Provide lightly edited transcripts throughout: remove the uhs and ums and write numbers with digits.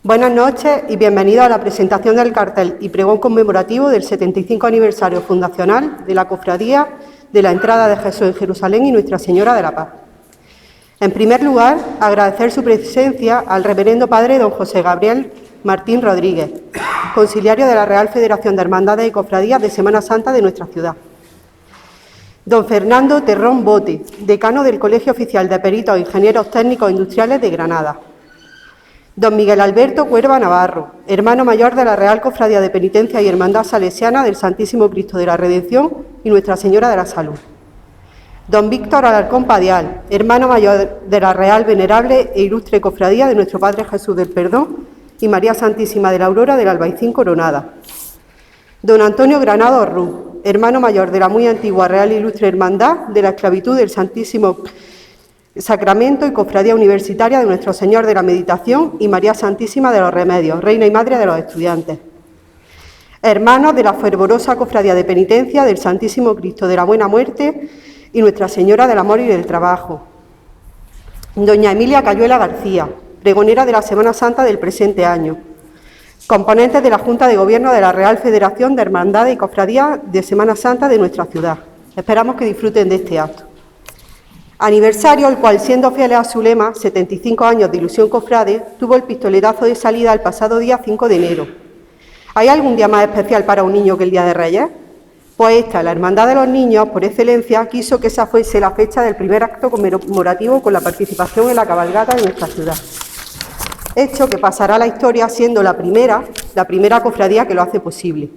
Buenas noches y bienvenidos a la presentación del cartel y pregón conmemorativo del 75 aniversario fundacional de la Cofradía de la Entrada de Jesús en Jerusalén y Nuestra Señora de la Paz. En primer lugar, agradecer su presencia al reverendo padre don José Gabriel Martín Rodríguez, conciliario de la Real Federación de Hermandades y Cofradías de Semana Santa de nuestra ciudad. Don Fernando Terrón Bote, decano del Colegio Oficial de Peritos e Ingenieros Técnicos Industriales de Granada. Don Miguel Alberto Cuerva Navarro, hermano mayor de la Real Cofradía de Penitencia y Hermandad Salesiana del Santísimo Cristo de la Redención y Nuestra Señora de la Salud. Don Víctor Alarcón Padial, hermano mayor de la Real Venerable e Ilustre Cofradía de Nuestro Padre Jesús del Perdón y María Santísima de la Aurora del Albaicín Coronada. Don Antonio Granado Ruz, hermano mayor de la muy antigua Real e Ilustre Hermandad de la Esclavitud del Santísimo Sacramento y Cofradía Universitaria de Nuestro Señor de la Meditación y María Santísima de los Remedios, Reina y Madre de los Estudiantes. Hermanos de la fervorosa Cofradía de Penitencia del Santísimo Cristo de la Buena Muerte y Nuestra Señora del Amor y del Trabajo. Doña Emilia Cayuela García, pregonera de la Semana Santa del presente año. Componentes de la Junta de Gobierno de la Real Federación de Hermandades y Cofradías de Semana Santa de nuestra ciudad. Esperamos que disfruten de este acto. Aniversario al cual, siendo fieles a su lema, 75 años de ilusión cofrade, tuvo el pistoletazo de salida el pasado día 5 de enero. ¿Hay algún día más especial para un niño que el Día de Reyes? Pues esta, la Hermandad de los Niños, por excelencia, quiso que esa fuese la fecha del primer acto conmemorativo con la participación en la cabalgata de nuestra ciudad. Hecho que pasará a la historia siendo la primera cofradía que lo hace posible.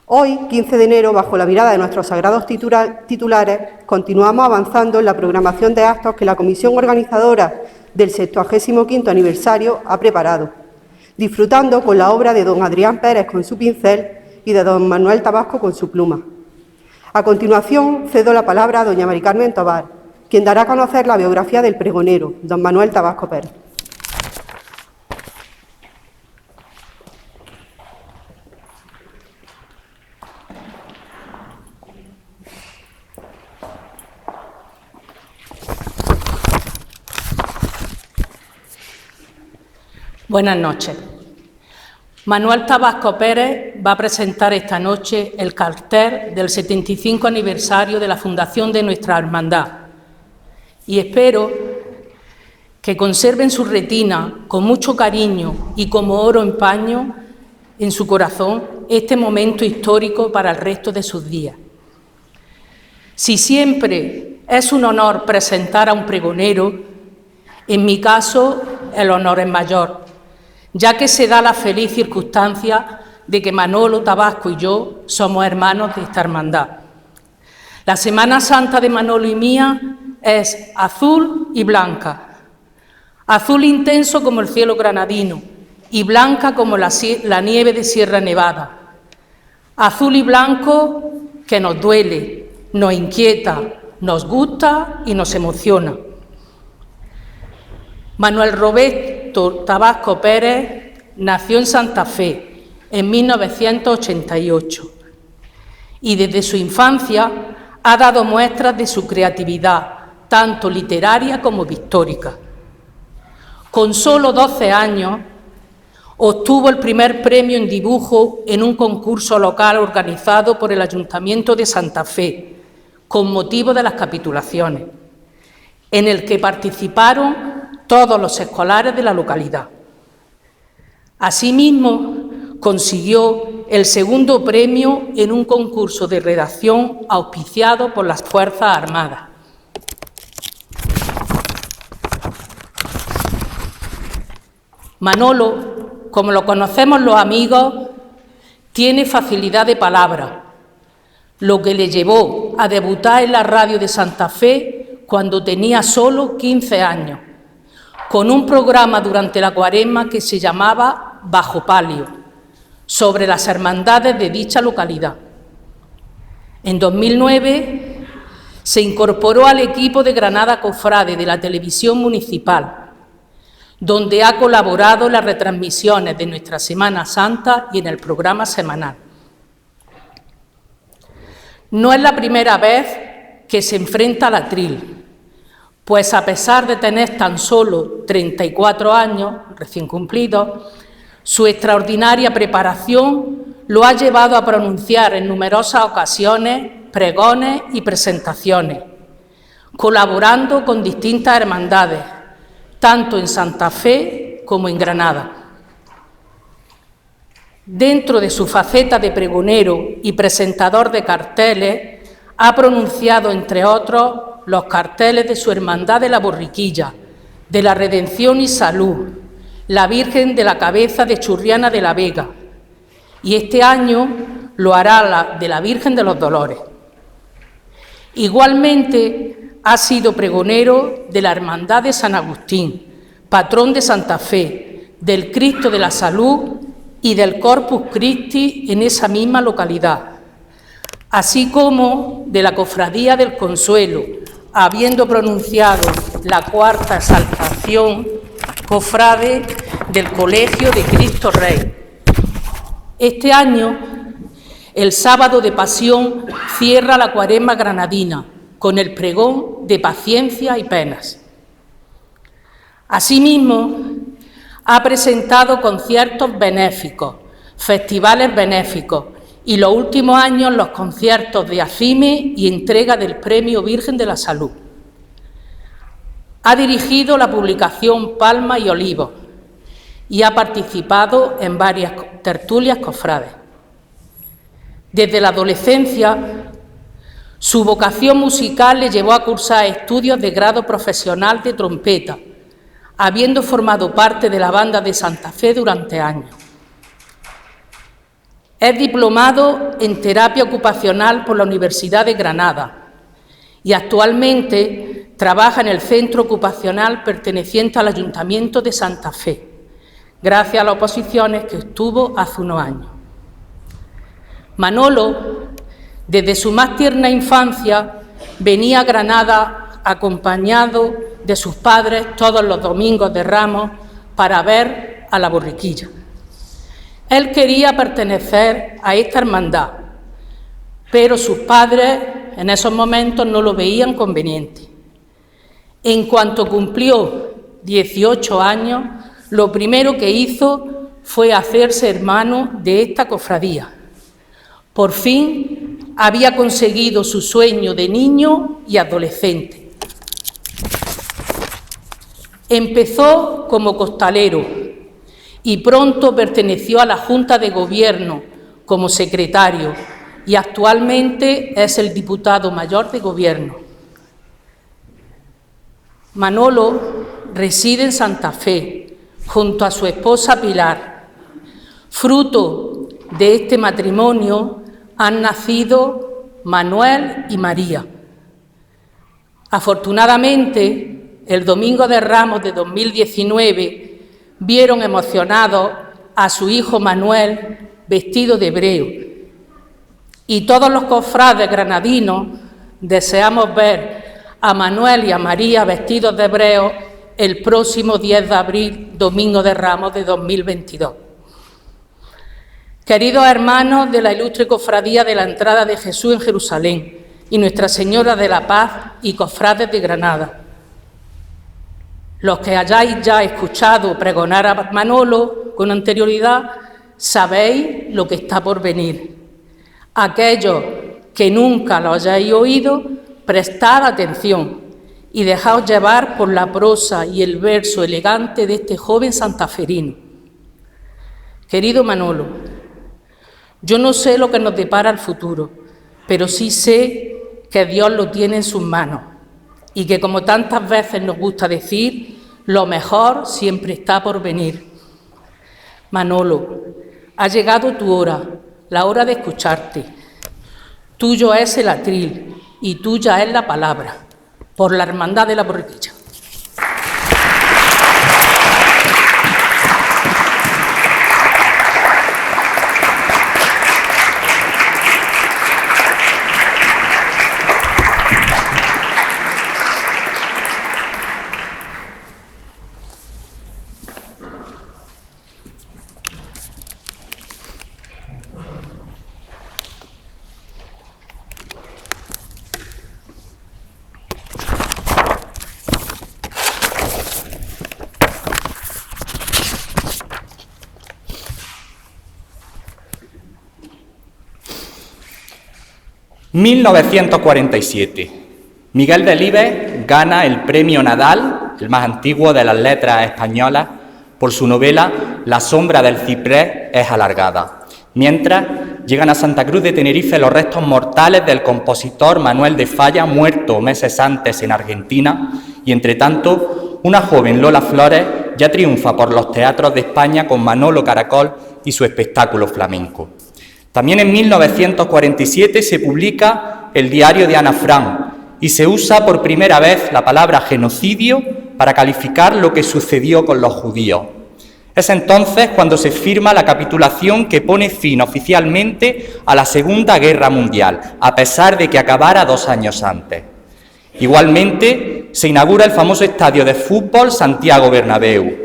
Hoy, 15 de enero, bajo la mirada de nuestros sagrados titulares, continuamos avanzando en la programación de actos que la comisión organizadora del 75º aniversario ha preparado, disfrutando con la obra de don Adrián Pérez con su pincel y de don Manuel Tabasco con su pluma. A continuación, cedo la palabra a doña Mari Carmen Tobar, quien dará a conocer la biografía del pregonero, don Manuel Tabasco Pérez. Buenas noches. Manuel Tabasco Pérez va a presentar esta noche el cartel del 75 aniversario de la fundación de nuestra hermandad y espero que conserven su retina con mucho cariño y como oro en paño en su corazón este momento histórico para el resto de sus días. Si siempre es un honor presentar a un pregonero, en mi caso el honor es mayor, ya que se da la feliz circunstancia de que Manolo Tabasco y yo somos hermanos de esta hermandad. La Semana Santa de Manolo y mía es azul y blanca, azul intenso como el cielo granadino y blanca como la nieve de Sierra Nevada, azul y blanco que nos duele, nos inquieta, nos gusta y nos emociona. Manuel Roberto Tabasco Pérez nació en Santa Fe en 1988 y desde su infancia ha dado muestras de su creatividad, tanto literaria como pictórica. Con solo 12 años obtuvo el primer premio en dibujo en un concurso local organizado por el Ayuntamiento de Santa Fe con motivo de las capitulaciones, en el que participaron todos los escolares de la localidad. Asimismo, consiguió el segundo premio en un concurso de redacción auspiciado por las Fuerzas Armadas. Manolo, como lo conocemos los amigos, tiene facilidad de palabra, lo que le llevó a debutar en la radio de Santa Fe cuando tenía solo 15 años, con un programa durante la Cuaresma que se llamaba Bajo Palio, sobre las hermandades de dicha localidad. En 2009 se incorporó al equipo de Granada Cofrade de la televisión municipal, donde ha colaborado en las retransmisiones de nuestra Semana Santa y en el programa semanal. No es la primera vez que se enfrenta al atril, pues a pesar de tener tan solo 34 años recién cumplidos, su extraordinaria preparación lo ha llevado a pronunciar en numerosas ocasiones pregones y presentaciones, colaborando con distintas hermandades, tanto en Santa Fe como en Granada. Dentro de su faceta de pregonero y presentador de carteles, ha pronunciado, entre otros, los carteles de su Hermandad de la Borriquilla, de la Redención y Salud, la Virgen de la Cabeza de Churriana de la Vega, y este año lo hará de la Virgen de los Dolores. Igualmente ha sido pregonero de la Hermandad de San Agustín, patrón de Santa Fe, del Cristo de la Salud y del Corpus Christi en esa misma localidad, así como de la Cofradía del Consuelo, habiendo pronunciado la cuarta exaltación cofrade del Colegio de Cristo Rey. Este año, el sábado de Pasión cierra la Cuaresma granadina con el pregón de paciencia y penas. Asimismo, ha presentado conciertos benéficos, festivales benéficos y los últimos años los conciertos de ACIME y entrega del Premio Virgen de la Salud. Ha dirigido la publicación Palma y Olivos y ha participado en varias tertulias cofrades. Desde la adolescencia, su vocación musical le llevó a cursar estudios de grado profesional de trompeta, habiendo formado parte de la banda de Santa Fe durante años. Es diplomado en terapia ocupacional por la Universidad de Granada y actualmente trabaja en el centro ocupacional perteneciente al Ayuntamiento de Santa Fe, gracias a las oposiciones que obtuvo hace unos años. Manolo, desde su más tierna infancia, venía a Granada acompañado de sus padres todos los domingos de Ramos para ver a la Borriquilla. Él quería pertenecer a esta hermandad, pero sus padres en esos momentos no lo veían conveniente. En cuanto cumplió 18 años, lo primero que hizo fue hacerse hermano de esta cofradía. Por fin había conseguido su sueño de niño y adolescente. Empezó como costalero y pronto perteneció a la Junta de Gobierno como secretario y actualmente es el diputado mayor de Gobierno. Manolo reside en Santa Fe junto a su esposa Pilar. Fruto de este matrimonio han nacido Manuel y María. Afortunadamente, el Domingo de Ramos de 2019 vieron emocionados a su hijo Manuel vestido de hebreo. Y todos los cofrades granadinos deseamos ver a Manuel y a María vestidos de hebreo el próximo 10 de abril, Domingo de Ramos de 2022. Queridos hermanos de la ilustre cofradía de la Entrada de Jesús en Jerusalén y Nuestra Señora de la Paz y cofrades de Granada, los que hayáis ya escuchado pregonar a Manolo con anterioridad, sabéis lo que está por venir. Aquellos que nunca lo hayáis oído, prestad atención y dejaos llevar por la prosa y el verso elegante de este joven santaferino. Querido Manolo, yo no sé lo que nos depara el futuro, pero sí sé que Dios lo tiene en sus manos y que, como tantas veces nos gusta decir, lo mejor siempre está por venir. Manolo, ha llegado tu hora, la hora de escucharte. Tuyo es el atril y tuya es la palabra, por la Hermandad de la Borriquilla. 1947. Miguel Delibes gana el premio Nadal, el más antiguo de las letras españolas, por su novela La sombra del ciprés es alargada. Mientras, llegan a Santa Cruz de Tenerife los restos mortales del compositor Manuel de Falla, muerto meses antes en Argentina, y entre tanto, una joven Lola Flores ya triunfa por los teatros de España con Manolo Caracol y su espectáculo flamenco. También en 1947 se publica el diario de Ana Frank y se usa por primera vez la palabra genocidio para calificar lo que sucedió con los judíos. Es entonces cuando se firma la capitulación que pone fin oficialmente a la Segunda Guerra Mundial, a pesar de que acabara 2 años antes. Igualmente, se inaugura el famoso estadio de fútbol Santiago Bernabéu.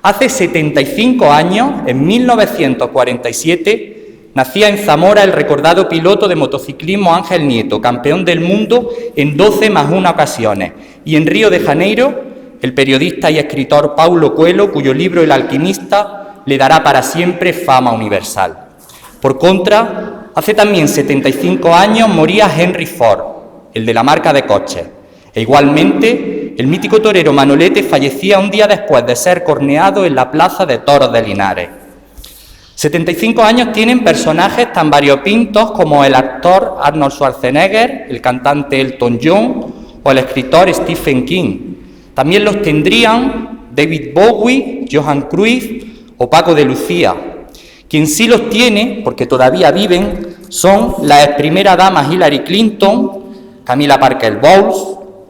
Hace 75 años, en 1947, nacía en Zamora el recordado piloto de motociclismo Ángel Nieto, campeón del mundo en 12 más 1 ocasiones, y en Río de Janeiro, el periodista y escritor Paulo Coelho, cuyo libro El alquimista le dará para siempre fama universal. Por contra, hace también 75 años moría Henry Ford, el de la marca de coches, e igualmente el mítico torero Manolete fallecía un día después de ser corneado en la plaza de toros de Linares. 75 años tienen personajes tan variopintos como el actor Arnold Schwarzenegger, el cantante Elton John o el escritor Stephen King. También los tendrían David Bowie, Johan Cruyff o Paco de Lucía. Quien sí los tiene, porque todavía viven, son la ex primera dama Hillary Clinton, Camila Parker Bowles,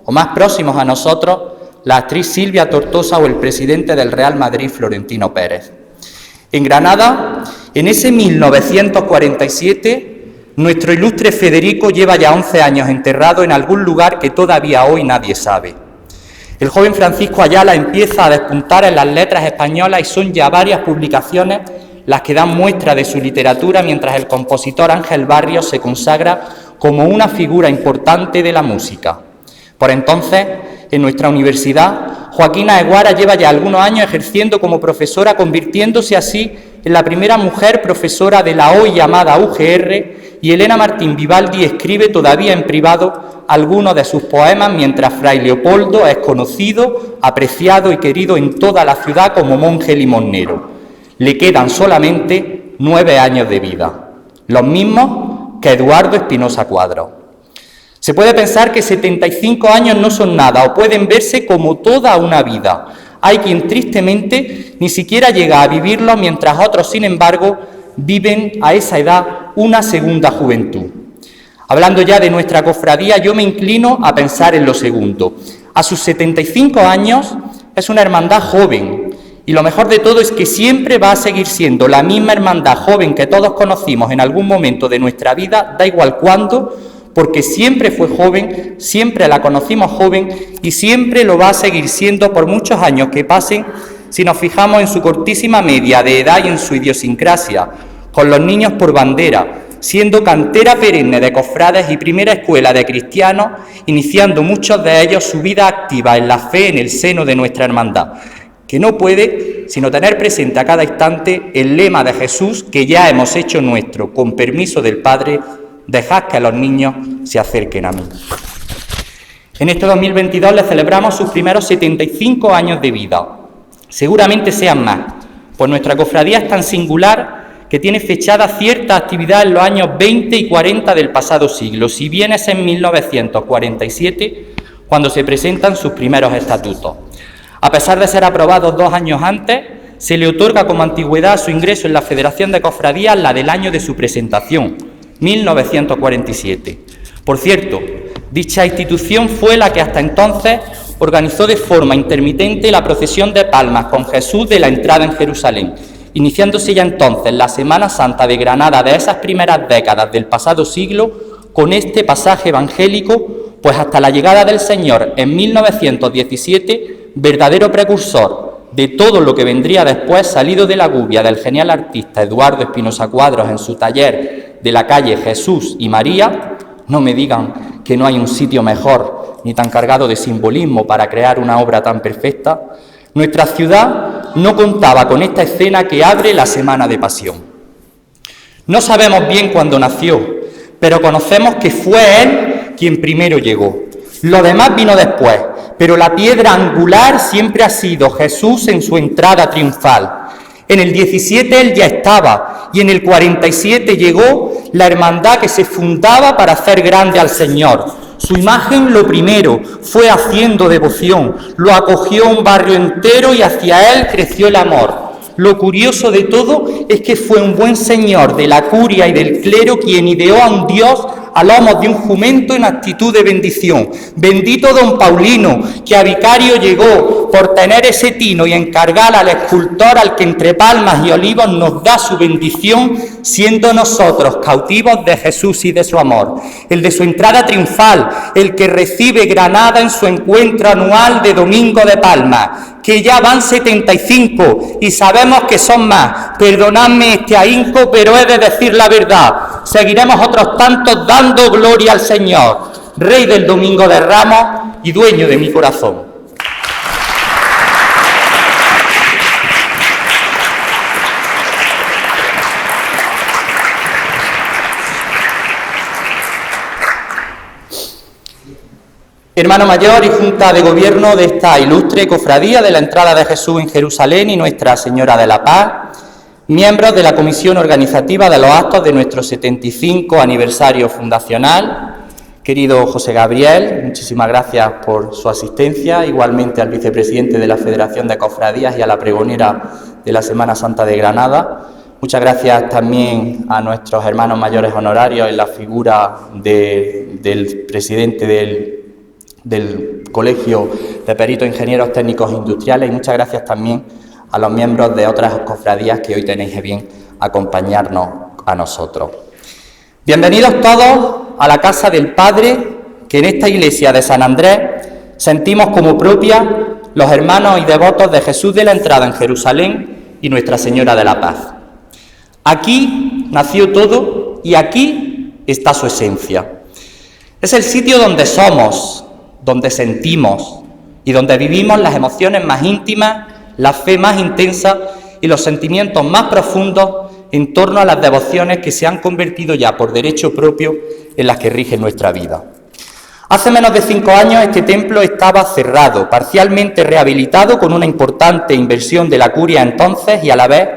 o más próximos a nosotros, la actriz Silvia Tortosa o el presidente del Real Madrid, Florentino Pérez. En Granada, en ese 1947, nuestro ilustre Federico lleva ya 11 años enterrado en algún lugar que todavía hoy nadie sabe. El joven Francisco Ayala empieza a despuntar en las letras españolas y son ya varias publicaciones las que dan muestra de su literatura, mientras el compositor Ángel Barrios se consagra como una figura importante de la música. Por entonces, en nuestra universidad, Joaquina Eguara lleva ya algunos años ejerciendo como profesora, convirtiéndose así en la primera mujer profesora de la hoy llamada UGR, y Elena Martín Vivaldi escribe todavía en privado algunos de sus poemas, mientras Fray Leopoldo es conocido, apreciado y querido en toda la ciudad como monje limosnero. Le quedan solamente 9 años de vida, los mismos que Eduardo Espinosa Cuadros. Se puede pensar que 75 años no son nada o pueden verse como toda una vida. Hay quien tristemente ni siquiera llega a vivirlo, mientras otros, sin embargo, viven a esa edad una segunda juventud. Hablando ya de nuestra cofradía, yo me inclino a pensar en lo segundo. A sus 75 años es una hermandad joven, y lo mejor de todo es que siempre va a seguir siendo la misma hermandad joven que todos conocimos en algún momento de nuestra vida, da igual cuándo, porque siempre fue joven, siempre la conocimos joven y siempre lo va a seguir siendo por muchos años que pasen, si nos fijamos en su cortísima media de edad y en su idiosincrasia, con los niños por bandera, siendo cantera perenne de cofrades y primera escuela de cristianos, iniciando muchos de ellos su vida activa en la fe en el seno de nuestra hermandad, que no puede sino tener presente a cada instante el lema de Jesús que ya hemos hecho nuestro, con permiso del Padre: dejad que los niños se acerquen a mí. En este 2022 le celebramos sus primeros 75 años de vida. Seguramente sean más, pues nuestra cofradía es tan singular que tiene fechada cierta actividad en los años 20 y 40 del pasado siglo, si bien es en 1947 cuando se presentan sus primeros estatutos. A pesar de ser aprobados 2 años antes, se le otorga como antigüedad a su ingreso en la Federación de Cofradías la del año de su presentación, 1947. Por cierto, dicha institución fue la que hasta entonces organizó de forma intermitente la procesión de palmas con Jesús de la entrada en Jerusalén, iniciándose ya entonces la Semana Santa de Granada de esas primeras décadas del pasado siglo con este pasaje evangélico, pues hasta la llegada del Señor en 1917, verdadero precursor de todo lo que vendría después, salido de la gubia del genial artista Eduardo Espinosa Cuadros en su taller de la calle Jesús y María, no me digan que no hay un sitio mejor ni tan cargado de simbolismo para crear una obra tan perfecta. Nuestra ciudad no contaba con esta escena que abre la Semana de Pasión. No sabemos bien cuándo nació, pero conocemos que fue Él quien primero llegó. Lo demás vino después, pero la piedra angular siempre ha sido Jesús en su entrada triunfal. En el 17 Él ya estaba, y en el 47 llegó la hermandad que se fundaba para hacer grande al Señor. Su imagen lo primero fue haciendo devoción, lo acogió un barrio entero y hacia Él creció el amor. Lo curioso de todo es que fue un buen señor de la curia y del clero quien ideó a un Dios a lomos de un jumento en actitud de bendición. Bendito don Paulino, que a vicario llegó por tener ese tino y encargar al escultor al que entre palmas y olivos nos da su bendición, siendo nosotros cautivos de Jesús y de su amor. El de su entrada triunfal, el que recibe Granada en su encuentro anual de Domingo de Palma, que ya van 75 y sabemos que son más. Perdonadme este ahínco, pero he de decir la verdad. Seguiremos otros tantos dando gloria al Señor, Rey del Domingo de Ramos y dueño de mi corazón. Hermano mayor y Junta de Gobierno de esta ilustre cofradía de la entrada de Jesús en Jerusalén y Nuestra Señora de la Paz, miembros de la Comisión Organizativa de los Actos de nuestro 75 aniversario fundacional, querido José Gabriel, muchísimas gracias por su asistencia, igualmente al vicepresidente de la Federación de Cofradías y a la pregonera de la Semana Santa de Granada. Muchas gracias también a nuestros hermanos mayores honorarios en la figura del presidente del Colegio de Peritos Ingenieros Técnicos Industriales, y muchas gracias también a los miembros de otras cofradías que hoy tenéis a bien acompañarnos a nosotros. Bienvenidos todos a la casa del Padre, que en esta iglesia de San Andrés sentimos como propia los hermanos y devotos de Jesús de la Entrada en Jerusalén y Nuestra Señora de la Paz. Aquí nació todo y aquí está su esencia. Es el sitio donde somos, donde sentimos y donde vivimos las emociones más íntimas, la fe más intensa y los sentimientos más profundos en torno a las devociones que se han convertido ya por derecho propio en las que rigen nuestra vida. Hace menos de 5 años este templo estaba cerrado, parcialmente rehabilitado con una importante inversión de la curia entonces y a la vez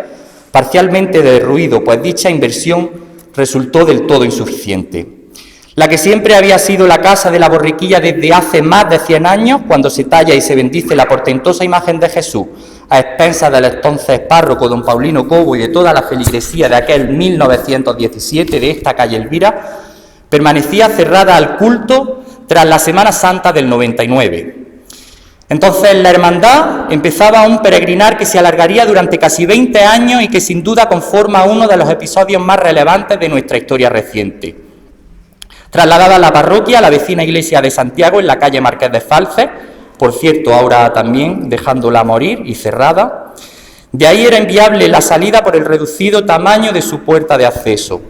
parcialmente derruido, pues dicha inversión resultó del todo insuficiente. La que siempre había sido la casa de la borriquilla desde hace más de 100 años, cuando se talla y se bendice la portentosa imagen de Jesús, a expensas del entonces párroco don Paulino Cobo y de toda la feligresía de aquel 1917 de esta calle Elvira, permanecía cerrada al culto tras la Semana Santa del 99. Entonces la hermandad empezaba un peregrinar que se alargaría durante casi 20 años y que sin duda conforma uno de los episodios más relevantes de nuestra historia reciente. Trasladada a la parroquia, a la vecina iglesia de Santiago, en la calle Marqués de Falces, por cierto, ahora también dejándola morir y cerrada, de ahí era inviable la salida por el reducido tamaño de su puerta de acceso.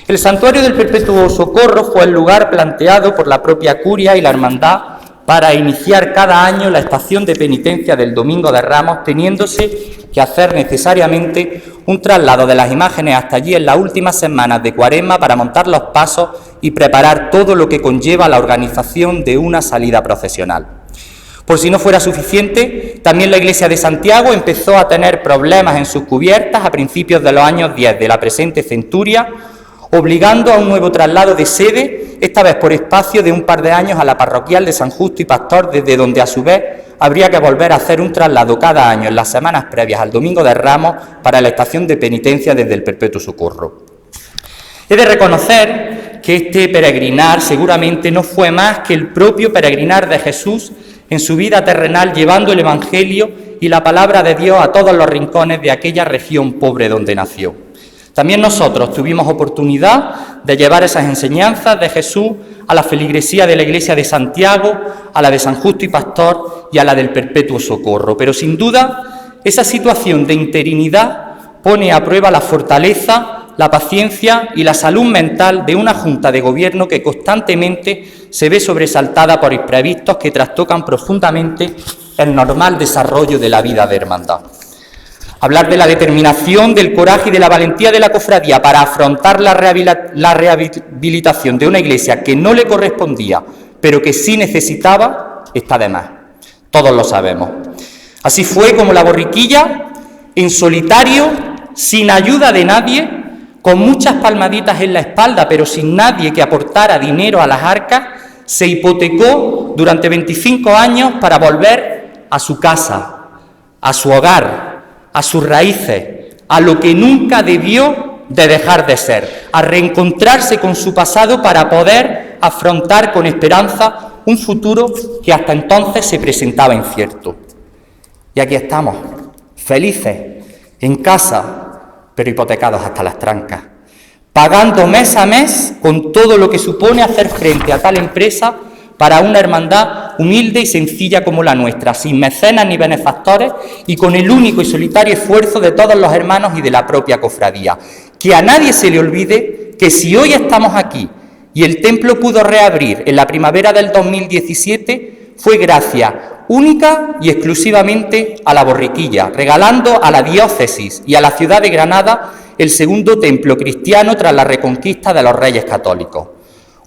El santuario del Perpetuo Socorro fue el lugar planteado por la propia curia y la hermandad para iniciar cada año la estación de penitencia del Domingo de Ramos, teniéndose que hacer necesariamente un traslado de las imágenes hasta allí en las últimas semanas de Cuaresma para montar los pasos y preparar todo lo que conlleva la organización de una salida procesional. Por si no fuera suficiente, también la iglesia de Santiago empezó a tener problemas en sus cubiertas a principios de los años 10 de la presente centuria, obligando a un nuevo traslado de sede, esta vez por espacio de un par de años a la parroquial de San Justo y Pastor, desde donde a su vez habría que volver a hacer un traslado cada año en las semanas previas al Domingo de Ramos para la estación de penitencia desde el Perpetuo Socorro. He de reconocer que este peregrinar seguramente no fue más que el propio peregrinar de Jesús en su vida terrenal, llevando el Evangelio y la palabra de Dios a todos los rincones de aquella región pobre donde nació. También nosotros tuvimos oportunidad de llevar esas enseñanzas de Jesús a la feligresía de la iglesia de Santiago, a la de San Justo y Pastor y a la del Perpetuo Socorro. Pero sin duda, esa situación de interinidad pone a prueba la fortaleza, la paciencia y la salud mental de una Junta de Gobierno que constantemente se ve sobresaltada por imprevistos que trastocan profundamente el normal desarrollo de la vida de hermandad. hablar de la determinación, del coraje y de la valentía de la cofradía para afrontar la rehabilitación de una iglesia que no le correspondía, pero que sí necesitaba, está de más. Todos lo sabemos. Así fue como la borriquilla, en solitario, sin ayuda de nadie, con muchas palmaditas en la espalda, pero sin nadie que aportara dinero a las arcas, se hipotecó durante 25 años para volver a su casa, a su hogar, a sus raíces, a lo que nunca debió de dejar de ser, a reencontrarse con su pasado para poder afrontar con esperanza un futuro que hasta entonces se presentaba incierto. Y aquí estamos, felices, en casa, pero hipotecados hasta las trancas, pagando mes a mes con todo lo que supone hacer frente a tal empresa para una hermandad humilde y sencilla como la nuestra, sin mecenas ni benefactores y con el único y solitario esfuerzo de todos los hermanos y de la propia cofradía. Que a nadie se le olvide que si hoy estamos aquí y el templo pudo reabrir en la primavera del 2017, fue gracias única y exclusivamente a la borriquilla, regalando a la diócesis y a la ciudad de Granada el segundo templo cristiano tras la reconquista de los Reyes Católicos.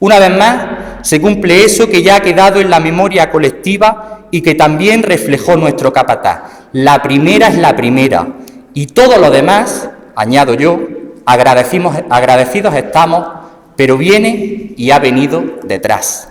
Una vez más, se cumple eso que ya ha quedado en la memoria colectiva y que también reflejó nuestro capataz. La primera es la primera y todo lo demás, añado yo, agradecidos estamos, pero viene y ha venido detrás.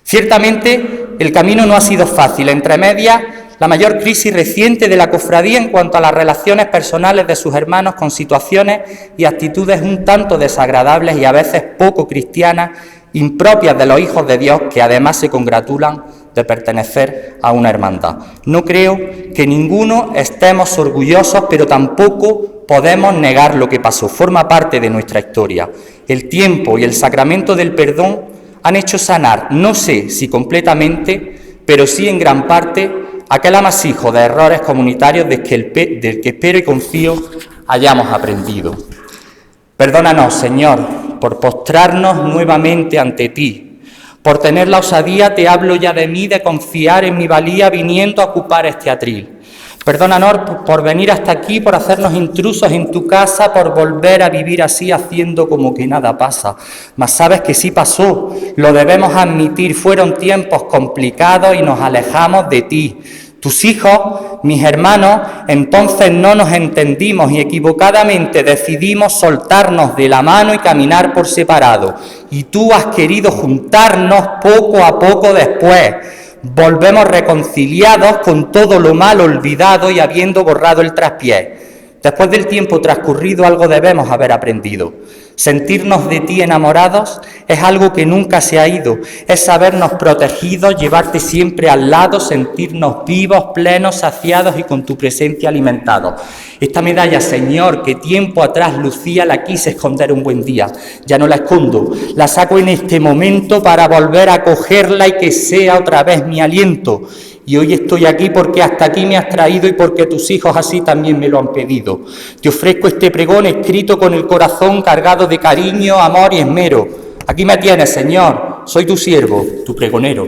Ciertamente, el camino no ha sido fácil. Entre medias, la mayor crisis reciente de la cofradía en cuanto a las relaciones personales de sus hermanos con situaciones y actitudes un tanto desagradables y a veces poco cristianas, impropias de los hijos de Dios que además se congratulan de pertenecer a una hermandad. No creo que ninguno estemos orgullosos, pero tampoco podemos negar lo que pasó. Forma parte de nuestra historia. El tiempo y el sacramento del perdón han hecho sanar, no sé si completamente, pero sí en gran parte, aquel amasijo de errores comunitarios del que espero y confío hayamos aprendido. Perdónanos, Señor, por postrarnos nuevamente ante ti, por tener la osadía, te hablo ya de mí, de confiar en mi valía viniendo a ocupar este atril. Perdónanos por venir hasta aquí, por hacernos intrusos en tu casa, por volver a vivir así haciendo como que nada pasa. Mas sabes que sí pasó, lo debemos admitir, fueron tiempos complicados y nos alejamos de ti. Tus hijos, mis hermanos, entonces no nos entendimos y equivocadamente decidimos soltarnos de la mano y caminar por separado. Y tú has querido juntarnos poco a poco después. Volvemos reconciliados con todo lo mal olvidado y habiendo borrado el traspié. Después del tiempo transcurrido algo debemos haber aprendido. Sentirnos de ti enamorados es algo que nunca se ha ido, es sabernos protegidos, llevarte siempre al lado, sentirnos vivos, plenos, saciados y con tu presencia alimentados. Esta medalla, Señor, que tiempo atrás lucía, la quise esconder un buen día. Ya no la escondo, la saco en este momento para volver a cogerla y que sea otra vez mi aliento. Y hoy estoy aquí porque hasta aquí me has traído y porque tus hijos así también me lo han pedido. Te ofrezco este pregón escrito con el corazón cargado de cariño, amor y esmero. Aquí me tienes, Señor, soy tu siervo, tu pregonero.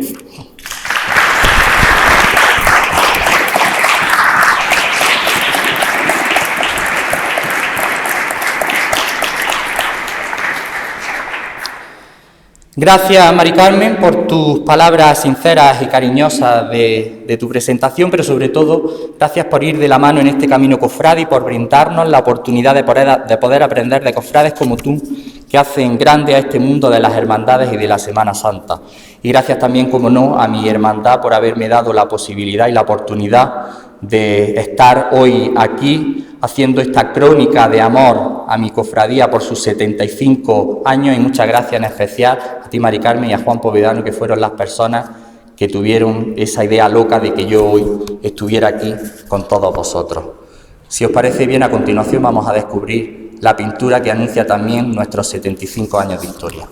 Gracias, Mari Carmen, por tus palabras sinceras y cariñosas de tu presentación, pero sobre todo, gracias por ir de la mano en este camino cofrade y por brindarnos la oportunidad de poder aprender de cofrades como tú, que hacen grande a este mundo de las hermandades y de la Semana Santa. Y gracias también, como no, a mi hermandad por haberme dado la posibilidad y la oportunidad de estar hoy aquí haciendo esta crónica de amor a mi cofradía por sus 75 años y muchas gracias en especial a ti, Mari Carmen, y a Juan Povedano, que fueron las personas que tuvieron esa idea loca de que yo hoy estuviera aquí con todos vosotros. Si os parece bien, a continuación vamos a descubrir la pintura que anuncia también nuestros 75 años de historia.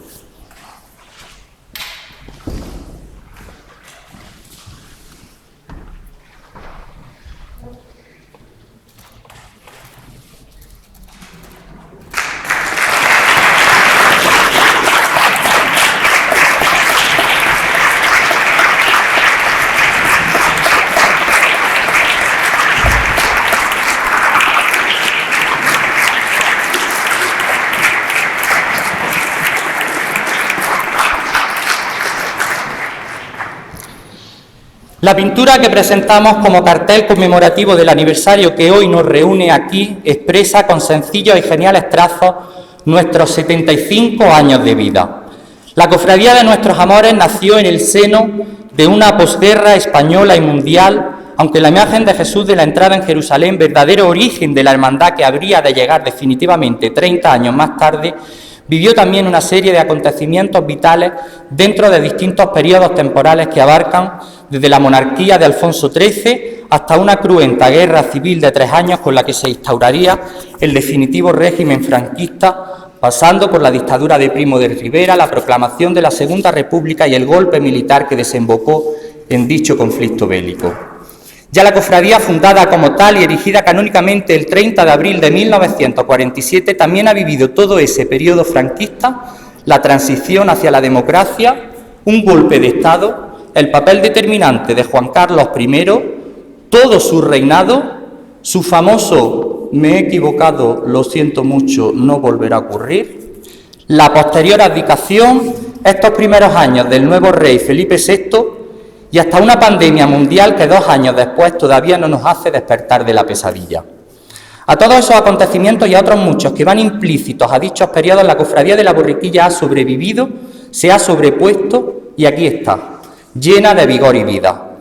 La pintura que presentamos como cartel conmemorativo del aniversario que hoy nos reúne aquí expresa con sencillos y geniales trazos nuestros 75 años de vida. La Cofradía de Nuestros Amores nació en el seno de una posguerra española y mundial, aunque la imagen de Jesús de la entrada en Jerusalén, verdadero origen de la hermandad que habría de llegar definitivamente 30 años más tarde, vivió también una serie de acontecimientos vitales dentro de distintos periodos temporales que abarcan desde la monarquía de Alfonso XIII hasta una cruenta guerra civil de 3 años con la que se instauraría el definitivo régimen franquista, pasando por la dictadura de Primo de Rivera, la proclamación de la Segunda República y el golpe militar que desembocó en dicho conflicto bélico. Ya la cofradía, fundada como tal y erigida canónicamente el 30 de abril de 1947, también ha vivido todo ese periodo franquista, la transición hacia la democracia, un golpe de Estado, el papel determinante de Juan Carlos I, todo su reinado, su famoso "me he equivocado, lo siento mucho, no volverá a ocurrir", la posterior abdicación, estos primeros años del nuevo rey Felipe VI, y hasta una pandemia mundial que 2 años después todavía no nos hace despertar de la pesadilla. A todos esos acontecimientos y a otros muchos que van implícitos a dichos periodos, la Cofradía de la Borriquilla ha sobrevivido, se ha sobrepuesto y aquí está, llena de vigor y vida.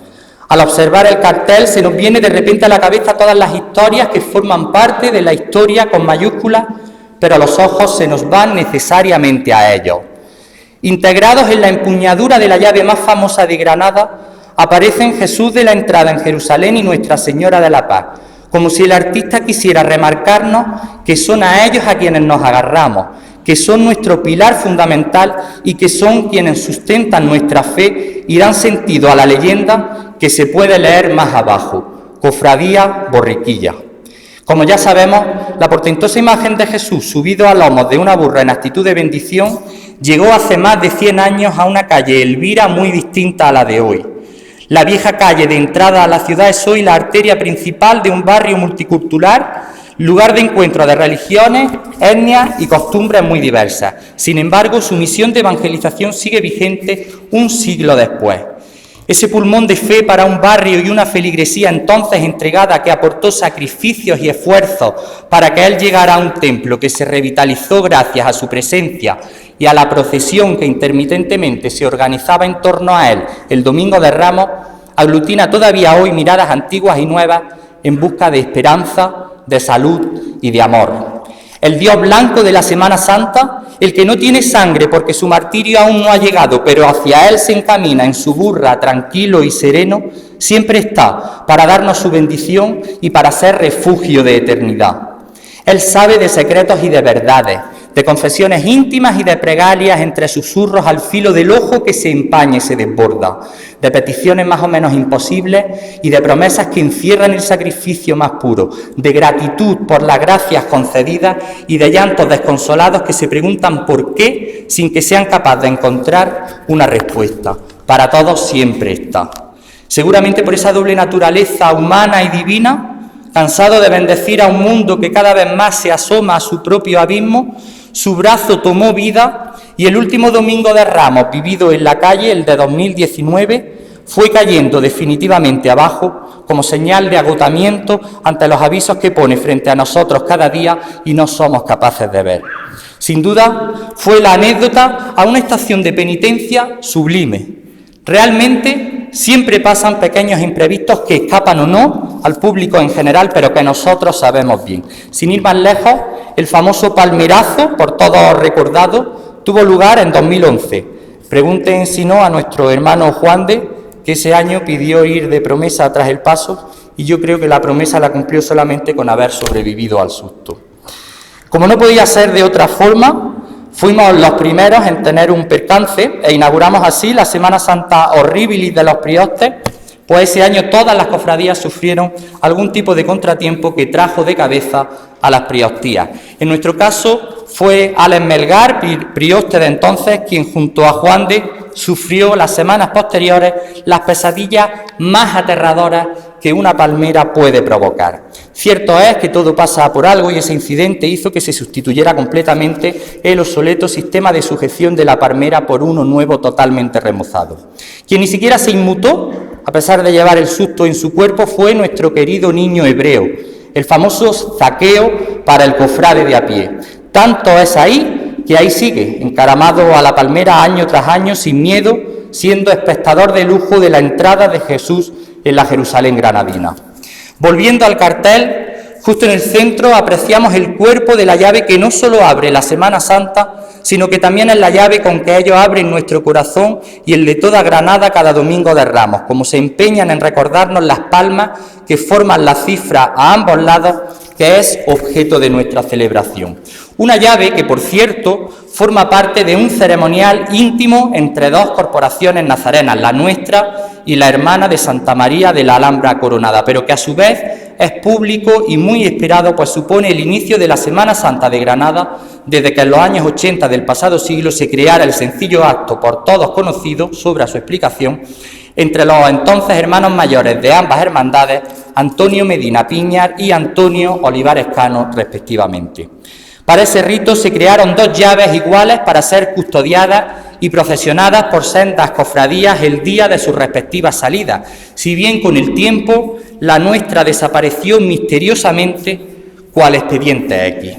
Al observar el cartel se nos viene de repente a la cabeza todas las historias que forman parte de la historia con mayúsculas, pero los ojos se nos van necesariamente a ellos. Integrados en la empuñadura de la llave más famosa de Granada, aparecen Jesús de la entrada en Jerusalén y Nuestra Señora de la Paz, como si el artista quisiera remarcarnos que son a ellos a quienes nos agarramos, que son nuestro pilar fundamental y que son quienes sustentan nuestra fe y dan sentido a la leyenda que se puede leer más abajo: Cofradía Borriquilla. Como ya sabemos, la portentosa imagen de Jesús subido a lomos de una burra en actitud de bendición llegó hace más de 100 años a una calle Elvira muy distinta a la de hoy. La vieja calle de entrada a la ciudad es hoy la arteria principal de un barrio multicultural, lugar de encuentro de religiones, etnias y costumbres muy diversas. Sin embargo, su misión de evangelización sigue vigente un siglo después. Ese pulmón de fe para un barrio y una feligresía entonces entregada que aportó sacrificios y esfuerzos para que él llegara a un templo que se revitalizó gracias a su presencia y a la procesión que intermitentemente se organizaba en torno a él el Domingo de Ramos, aglutina todavía hoy miradas antiguas y nuevas en busca de esperanza, de salud y de amor. El Dios blanco de la Semana Santa, el que no tiene sangre porque su martirio aún no ha llegado, pero hacia él se encamina en su burra tranquilo y sereno, siempre está para darnos su bendición y para ser refugio de eternidad. Él sabe de secretos y de verdades, de confesiones íntimas y de plegarias entre susurros al filo del ojo que se empaña y se desborda, de peticiones más o menos imposibles y de promesas que encierran el sacrificio más puro, de gratitud por las gracias concedidas y de llantos desconsolados que se preguntan por qué sin que sean capaces de encontrar una respuesta. Para todos siempre está. Seguramente por esa doble naturaleza humana y divina, cansado de bendecir a un mundo que cada vez más se asoma a su propio abismo, su brazo tomó vida y el último Domingo de Ramos vivido en la calle, el de 2019, fue cayendo definitivamente abajo como señal de agotamiento ante los avisos que pone frente a nosotros cada día y no somos capaces de ver. Sin duda, fue la anécdota a una estación de penitencia sublime. Realmente siempre pasan pequeños imprevistos que escapan o no al público en general, pero que nosotros sabemos bien. Sin ir más lejos, el famoso palmerazo, por todos recordado, tuvo lugar en 2011. Pregunten si no a nuestro hermano Juan de, que ese año pidió ir de promesa tras el paso, y yo creo que la promesa la cumplió solamente con haber sobrevivido al susto. Como no podía ser de otra forma, fuimos los primeros en tener un percance e inauguramos así la Semana Santa Horribilis de los Priostes, pues ese año todas las cofradías sufrieron algún tipo de contratiempo que trajo de cabeza a las priostías. En nuestro caso fue Alex Melgar, prioste de entonces, quien junto a Juan de sufrió las semanas posteriores las pesadillas más aterradoras que una palmera puede provocar. Cierto es que todo pasa por algo y ese incidente hizo que se sustituyera completamente el obsoleto sistema de sujeción de la palmera por uno nuevo totalmente remozado. Quien ni siquiera se inmutó a pesar de llevar el susto en su cuerpo, fue nuestro querido niño hebreo, el famoso Zaqueo para el cofrade de a pie. Tanto es ahí que ahí sigue, encaramado a la palmera año tras año, sin miedo, siendo espectador de lujo de la entrada de Jesús en la Jerusalén granadina. Volviendo al cartel, justo en el centro apreciamos el cuerpo de la llave que no solo abre la Semana Santa, sino que también es la llave con que ellos abren nuestro corazón y el de toda Granada cada domingo de Ramos, como se empeñan en recordarnos las palmas que forman la cifra a ambos lados, que es objeto de nuestra celebración. Una llave que, por cierto, forma parte de un ceremonial íntimo entre dos corporaciones nazarenas, la nuestra y la hermana de Santa María de la Alhambra Coronada, pero que a su vez es público y muy esperado, pues supone el inicio de la Semana Santa de Granada, desde que en los años 80 del pasado siglo se creara el sencillo acto por todos conocido, sobra su explicación, entre los entonces hermanos mayores de ambas hermandades, Antonio Medina Piñar y Antonio Olivares Cano, respectivamente. Para ese rito se crearon dos llaves iguales para ser custodiadas y procesionadas por sendas cofradías el día de sus respectivas salidas, si bien con el tiempo la nuestra desapareció misteriosamente cual expediente X.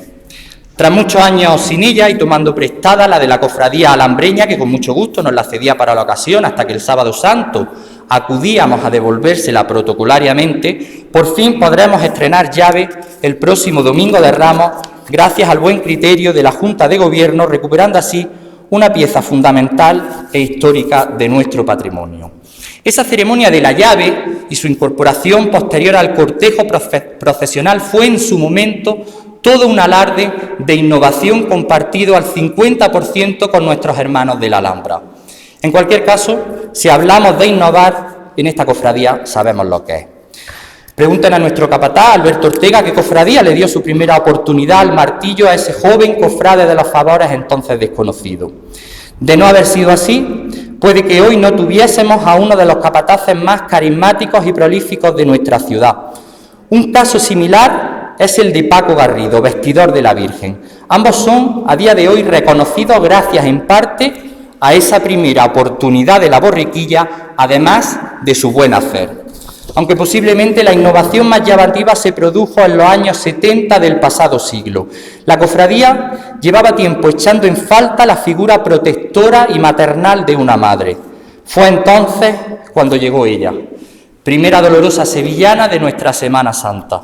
Tras muchos años sin ella y tomando prestada la de la cofradía alhambreña, que con mucho gusto nos la cedía para la ocasión, hasta que el Sábado Santo acudíamos a devolvérsela protocolariamente, por fin podremos estrenar llave el próximo Domingo de Ramos, gracias al buen criterio de la Junta de Gobierno, recuperando así una pieza fundamental e histórica de nuestro patrimonio. Esa ceremonia de la llave y su incorporación posterior al cortejo procesional fue en su momento todo un alarde de innovación compartido al 50% con nuestros hermanos de la Alhambra. En cualquier caso, si hablamos de innovar, en esta cofradía sabemos lo que es. Pregunten a nuestro capataz, Alberto Ortega, qué cofradía le dio su primera oportunidad al martillo a ese joven cofrade de los favores entonces desconocido. De no haber sido así, puede que hoy no tuviésemos a uno de los capataces más carismáticos y prolíficos de nuestra ciudad. Un caso similar es el de Paco Garrido, vestidor de la Virgen. Ambos son, a día de hoy, reconocidos gracias en parte a esa primera oportunidad de la borriquilla, además de su buen hacer. Aunque posiblemente la innovación más llamativa se produjo en los años 70 del pasado siglo. La cofradía llevaba tiempo echando en falta la figura protectora y maternal de una madre. Fue entonces cuando llegó ella, primera dolorosa sevillana de nuestra Semana Santa.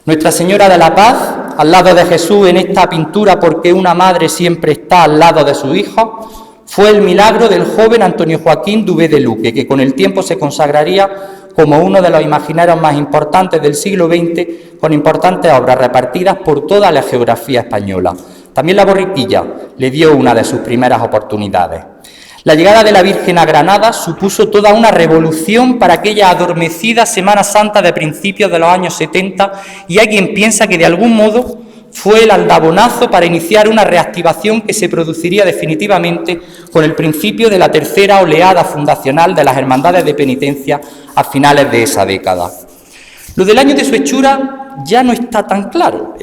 Nuestra Señora de la Paz, al lado de Jesús en esta pintura porque una madre siempre está al lado de su hijo, fue el milagro del joven Antonio Joaquín Dubé de Luque, que con el tiempo se consagraría como uno de los imaginarios más importantes del siglo XX, con importantes obras repartidas por toda la geografía española. También la borriquilla le dio una de sus primeras oportunidades. La llegada de la Virgen a Granada supuso toda una revolución para aquella adormecida Semana Santa de principios de los años 70, y hay quien piensa que de algún modo fue el aldabonazo para iniciar una reactivación que se produciría definitivamente con el principio de la tercera oleada fundacional de las hermandades de penitencia a finales de esa década. Lo del año de su hechura ya no está tan claro.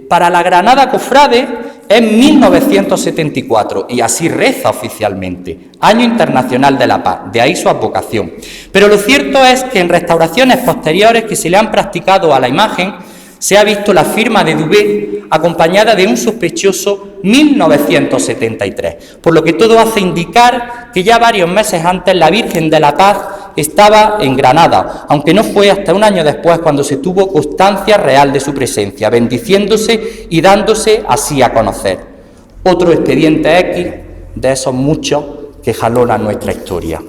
Para la Granada Cofrade es 1974 y así reza oficialmente, Año Internacional de la Paz, de ahí su advocación. Pero lo cierto es que en restauraciones posteriores que se le han practicado a la imagen, se ha visto la firma de Dubé acompañada de un sospechoso 1973, por lo que todo hace indicar que ya varios meses antes la Virgen de la Paz estaba en Granada, aunque no fue hasta un año después cuando se tuvo constancia real de su presencia, bendiciéndose y dándose así a conocer. Otro expediente X de esos muchos que jalonan nuestra historia.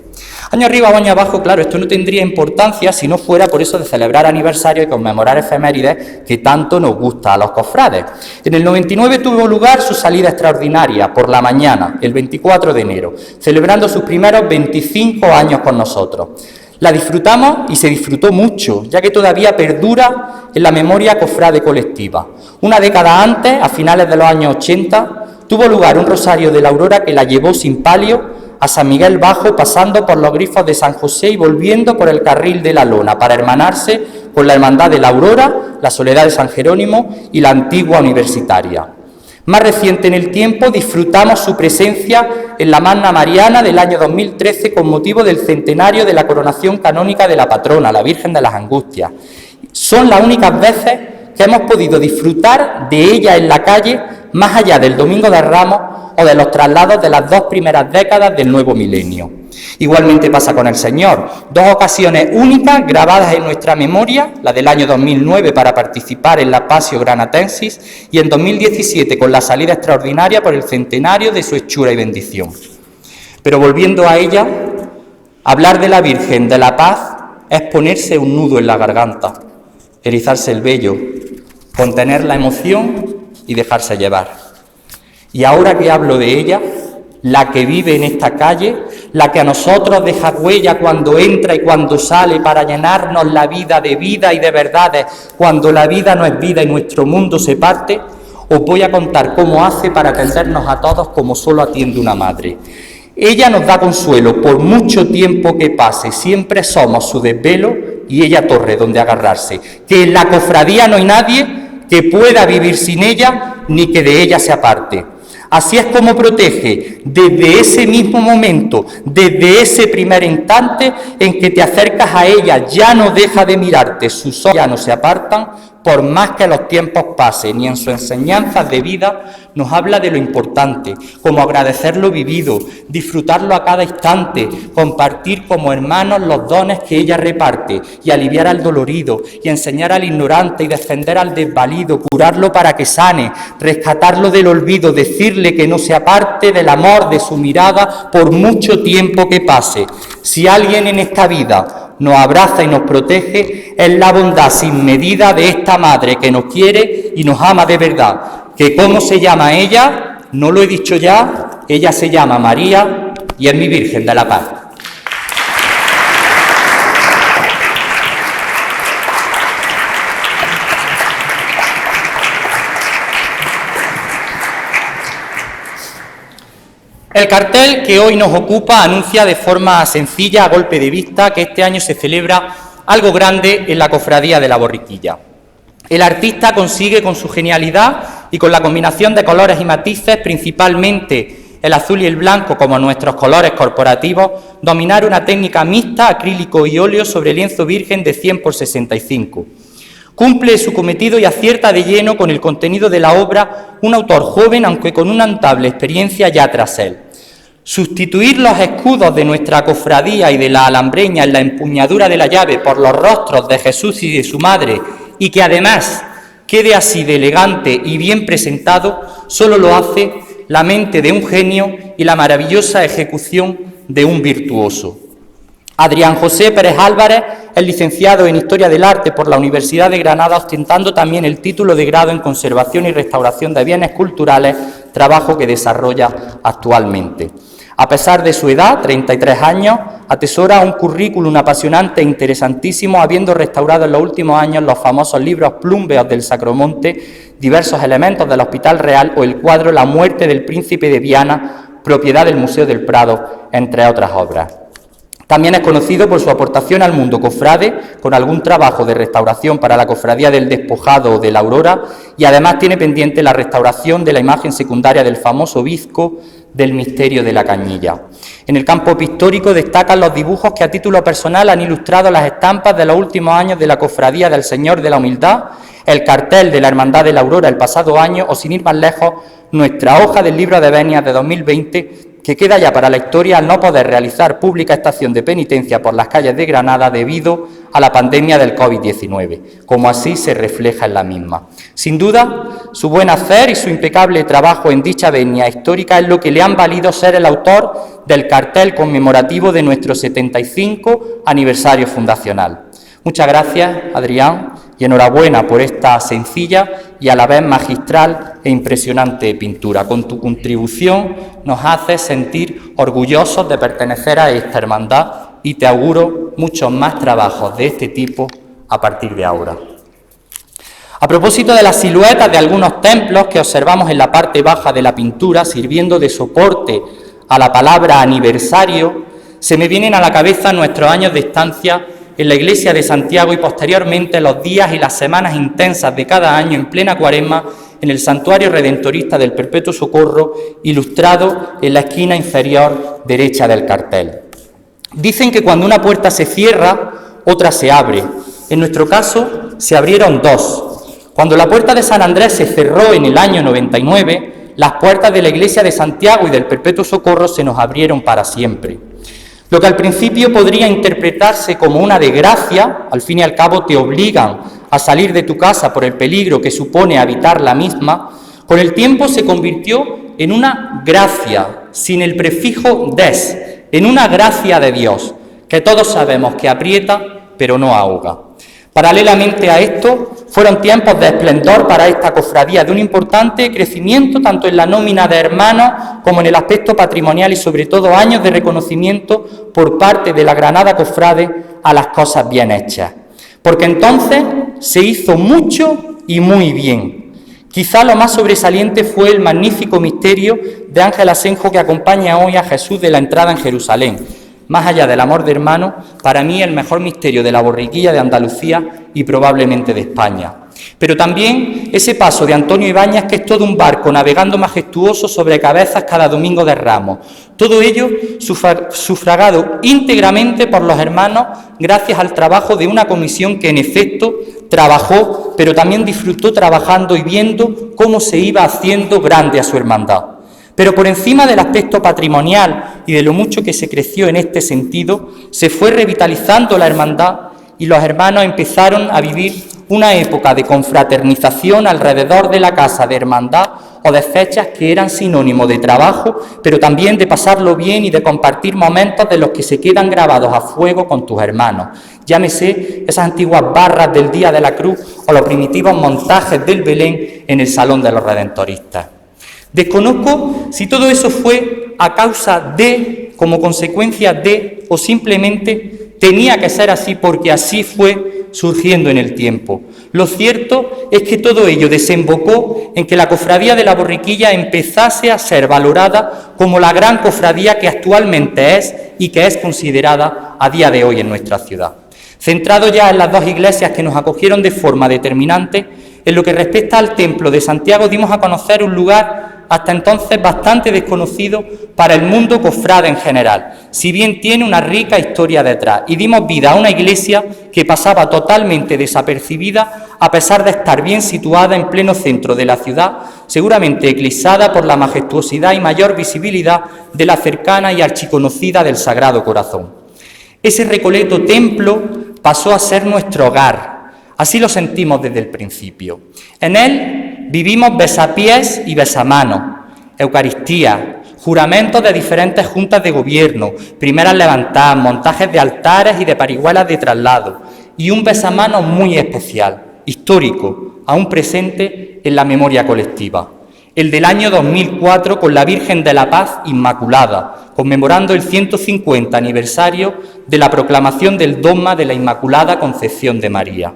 Año arriba o año abajo, claro, esto no tendría importancia si no fuera por eso de celebrar aniversario y conmemorar efemérides que tanto nos gusta a los cofrades. En el 99 tuvo lugar su salida extraordinaria por la mañana, el 24 de enero, celebrando sus primeros 25 años con nosotros. La disfrutamos y se disfrutó mucho, ya que todavía perdura en la memoria cofrade colectiva. Una década antes, a finales de los años 80, tuvo lugar un rosario de la Aurora que la llevó sin palio a San Miguel Bajo, pasando por los grifos de San José y volviendo por el carril de la Lona, para hermanarse con la Hermandad de la Aurora, la Soledad de San Jerónimo y la Antigua Universitaria. Más reciente en el tiempo, disfrutamos su presencia en la Magna Mariana del año 2013 con motivo del centenario de la coronación canónica de la patrona, la Virgen de las Angustias. Son las únicas veces que hemos podido disfrutar de ella en la calle, más allá del Domingo de Ramos o de los traslados de las 2 primeras décadas del nuevo milenio. Igualmente pasa con el Señor, 2 ocasiones únicas grabadas en nuestra memoria, la del año 2009 para participar en la Passio Granatensis y en 2017 con la salida extraordinaria por el centenario de su hechura y bendición. Pero volviendo a ella, hablar de la Virgen de la Paz es ponerse un nudo en la garganta, erizarse el vello, contener la emoción y dejarse llevar. Y ahora que hablo de ella, la que vive en esta calle, la que a nosotros deja huella cuando entra y cuando sale para llenarnos la vida y de verdades, cuando la vida no es vida y nuestro mundo se parte, os voy a contar cómo hace para atendernos a todos como solo atiende una madre. Ella nos da consuelo por mucho tiempo que pase, siempre somos su desvelo y ella torre donde agarrarse, que en la cofradía no hay nadie que pueda vivir sin ella ni que de ella se aparte. Así es como protege desde ese mismo momento, desde ese primer instante en que te acercas a ella, ya no deja de mirarte, sus ojos ya no se apartan, por más que los tiempos pasen, y en sus enseñanzas de vida nos habla de lo importante, como agradecer lo vivido, disfrutarlo a cada instante, compartir como hermanos los dones que ella reparte, y aliviar al dolorido, y enseñar al ignorante, y defender al desvalido, curarlo para que sane, rescatarlo del olvido, decirle que no se aparte del amor de su mirada por mucho tiempo que pase. Si alguien en esta vida nos abraza y nos protege, es la bondad sin medida de esta madre que nos quiere y nos ama de verdad. ¿Que cómo se llama ella? No lo he dicho ya, ella se llama María y es mi Virgen de la Paz. El cartel que hoy nos ocupa anuncia de forma sencilla, a golpe de vista, que este año se celebra algo grande en la Cofradía de la Borriquilla. El artista consigue con su genialidad y con la combinación de colores y matices, principalmente el azul y el blanco como nuestros colores corporativos, dominar una técnica mixta, acrílico y óleo sobre lienzo virgen de 100 por 65. Cumple su cometido y acierta de lleno con el contenido de la obra un autor joven, aunque con una notable experiencia ya tras él. Sustituir los escudos de nuestra cofradía y de la alambreña en la empuñadura de la llave por los rostros de Jesús y de su madre, y que además quede así de elegante y bien presentado, solo lo hace la mente de un genio y la maravillosa ejecución de un virtuoso. Adrián José Pérez Álvarez es licenciado en Historia del Arte por la Universidad de Granada, ostentando también el título de grado en Conservación y Restauración de Bienes Culturales, trabajo que desarrolla actualmente. A pesar de su edad, 33 años, atesora un currículum apasionante e interesantísimo, habiendo restaurado en los últimos años los famosos libros Plumbeos del Sacromonte, diversos elementos del Hospital Real o el cuadro La muerte del príncipe de Viana, propiedad del Museo del Prado, entre otras obras. También es conocido por su aportación al mundo cofrade, con algún trabajo de restauración para la Cofradía del Despojado o de la Aurora, y además tiene pendiente la restauración de la imagen secundaria del famoso bizco del Misterio de la Cañilla. En el campo pictórico destacan los dibujos que a título personal han ilustrado las estampas de los últimos años de la Cofradía del Señor de la Humildad, el cartel de la Hermandad de la Aurora el pasado año, o sin ir más lejos, nuestra hoja del libro de venias de 2020, que queda ya para la historia al no poder realizar pública estación de penitencia por las calles de Granada debido a la pandemia del COVID-19, como así se refleja en la misma. Sin duda, su buen hacer y su impecable trabajo en dicha venia histórica es lo que le han valido ser el autor del cartel conmemorativo de nuestro 75 aniversario fundacional. Muchas gracias, Adrián, y enhorabuena por esta sencilla y a la vez magistral e impresionante pintura. Con tu contribución nos haces sentir orgullosos de pertenecer a esta hermandad y te auguro muchos más trabajos de este tipo a partir de ahora. A propósito de las siluetas de algunos templos que observamos en la parte baja de la pintura, sirviendo de soporte a la palabra aniversario, se me vienen a la cabeza nuestros años de estancia en la iglesia de Santiago y posteriormente los días y las semanas intensas de cada año en plena Cuaresma en el santuario redentorista del Perpetuo Socorro, ilustrado en la esquina inferior derecha del cartel. Dicen que cuando una puerta se cierra, otra se abre. En nuestro caso, se abrieron dos. Cuando la puerta de San Andrés se cerró en el año 99, las puertas de la iglesia de Santiago y del Perpetuo Socorro se nos abrieron para siempre. Lo que al principio podría interpretarse como una desgracia, al fin y al cabo te obligan a salir de tu casa por el peligro que supone habitar la misma, con el tiempo se convirtió en una gracia, sin el prefijo des, en una gracia de Dios, que todos sabemos que aprieta, pero no ahoga. Paralelamente a esto, fueron tiempos de esplendor para esta cofradía, de un importante crecimiento tanto en la nómina de hermanos como en el aspecto patrimonial y sobre todo años de reconocimiento por parte de la Granada Cofrade a las cosas bien hechas. Porque entonces se hizo mucho y muy bien. Quizá lo más sobresaliente fue el magnífico misterio de Ángel Asenjo que acompaña hoy a Jesús de la entrada en Jerusalén. Más allá del amor de hermano, para mí el mejor misterio de la borriquilla de Andalucía y probablemente de España. Pero también ese paso de Antonio Ibáñez, que es todo un barco navegando majestuoso sobre cabezas cada domingo de Ramos. Todo ello sufragado íntegramente por los hermanos gracias al trabajo de una comisión que en efecto trabajó, pero también disfrutó trabajando y viendo cómo se iba haciendo grande a su hermandad. Pero por encima del aspecto patrimonial y de lo mucho que se creció en este sentido, se fue revitalizando la hermandad y los hermanos empezaron a vivir una época de confraternización alrededor de la casa de hermandad o de fechas que eran sinónimo de trabajo, pero también de pasarlo bien y de compartir momentos de los que se quedan grabados a fuego con tus hermanos. Llámese esas antiguas barras del Día de la Cruz o los primitivos montajes del Belén en el Salón de los Redentoristas. Desconozco si todo eso fue a causa de, como consecuencia de, o simplemente tenía que ser así porque así fue surgiendo en el tiempo. Lo cierto es que todo ello desembocó en que la cofradía de la Borriquilla empezase a ser valorada como la gran cofradía que actualmente es y que es considerada a día de hoy en nuestra ciudad. Centrado ya en las dos iglesias que nos acogieron de forma determinante, en lo que respecta al templo de Santiago dimos a conocer un lugar hasta entonces bastante desconocido para el mundo cofrade en general, si bien tiene una rica historia detrás, y dimos vida a una iglesia que pasaba totalmente desapercibida a pesar de estar bien situada en pleno centro de la ciudad, seguramente eclipsada por la majestuosidad y mayor visibilidad de la cercana y archiconocida del Sagrado Corazón. Ese recoleto templo pasó a ser nuestro hogar. Así lo sentimos desde el principio. En él vivimos besapiés y besamanos, Eucaristía, juramentos de diferentes juntas de gobierno, primeras levantadas, montajes de altares y de parihuelas de traslado, y un besamanos muy especial, histórico, aún presente en la memoria colectiva. El del año 2004 con la Virgen de la Paz Inmaculada, conmemorando el 150 aniversario de la proclamación del dogma de la Inmaculada Concepción de María.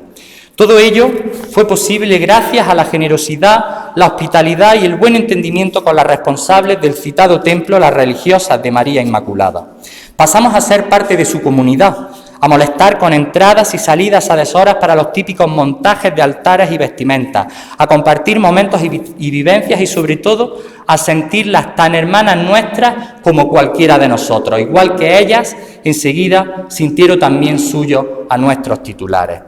Todo ello fue posible gracias a la generosidad, la hospitalidad y el buen entendimiento con las responsables del citado templo, las religiosas de María Inmaculada. Pasamos a ser parte de su comunidad, a molestar con entradas y salidas a deshoras para los típicos montajes de altares y vestimentas, a compartir momentos y vivencias y sobre todo a sentirlas tan hermanas nuestras como cualquiera de nosotros, igual que ellas enseguida sintieron también suyo a nuestros titulares.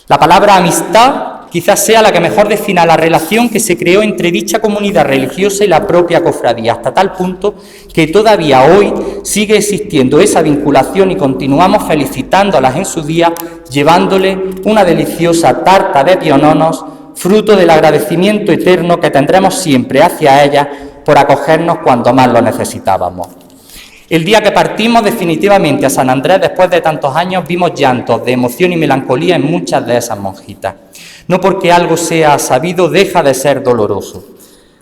La palabra amistad quizás sea la que mejor defina la relación que se creó entre dicha comunidad religiosa y la propia cofradía, hasta tal punto que todavía hoy sigue existiendo esa vinculación y continuamos felicitándolas en su día, llevándole una deliciosa tarta de piononos, fruto del agradecimiento eterno que tendremos siempre hacia ellas por acogernos cuando más lo necesitábamos. El día que partimos definitivamente a San Andrés, después de tantos años, vimos llantos de emoción y melancolía en muchas de esas monjitas. No porque algo sea sabido deja de ser doloroso.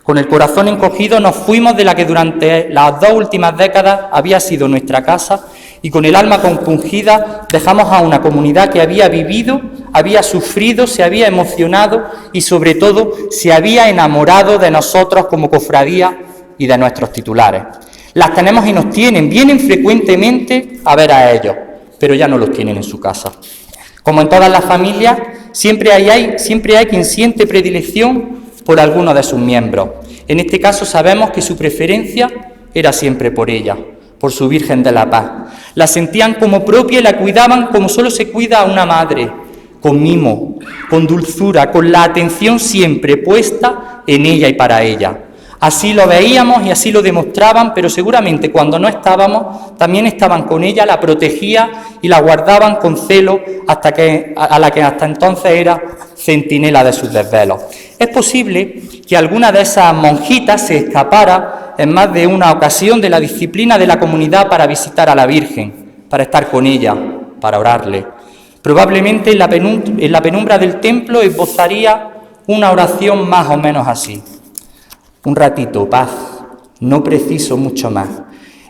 Con el corazón encogido nos fuimos de la que durante las 2 últimas décadas había sido nuestra casa y con el alma compungida dejamos a una comunidad que había vivido, había sufrido, se había emocionado y sobre todo se había enamorado de nosotros como cofradía y de nuestros titulares. Las tenemos y nos tienen, vienen frecuentemente a ver a ellos, pero ya no los tienen en su casa. Como en todas las familias, siempre hay quien siente predilección por alguno de sus miembros. En este caso sabemos que su preferencia era siempre por ella, por su Virgen de la Paz. La sentían como propia y la cuidaban como solo se cuida a una madre, con mimo, con dulzura, con la atención siempre puesta en ella y para ella. Así lo veíamos y así lo demostraban, pero seguramente cuando no estábamos, también estaban con ella, la protegían y la guardaban con celo a la que hasta entonces era centinela de sus desvelos. Es posible que alguna de esas monjitas se escapara en más de una ocasión de la disciplina de la comunidad para visitar a la Virgen, para estar con ella, para orarle. Probablemente en la penumbra del templo esbozaría una oración más o menos así. Un ratito, paz, no preciso mucho más.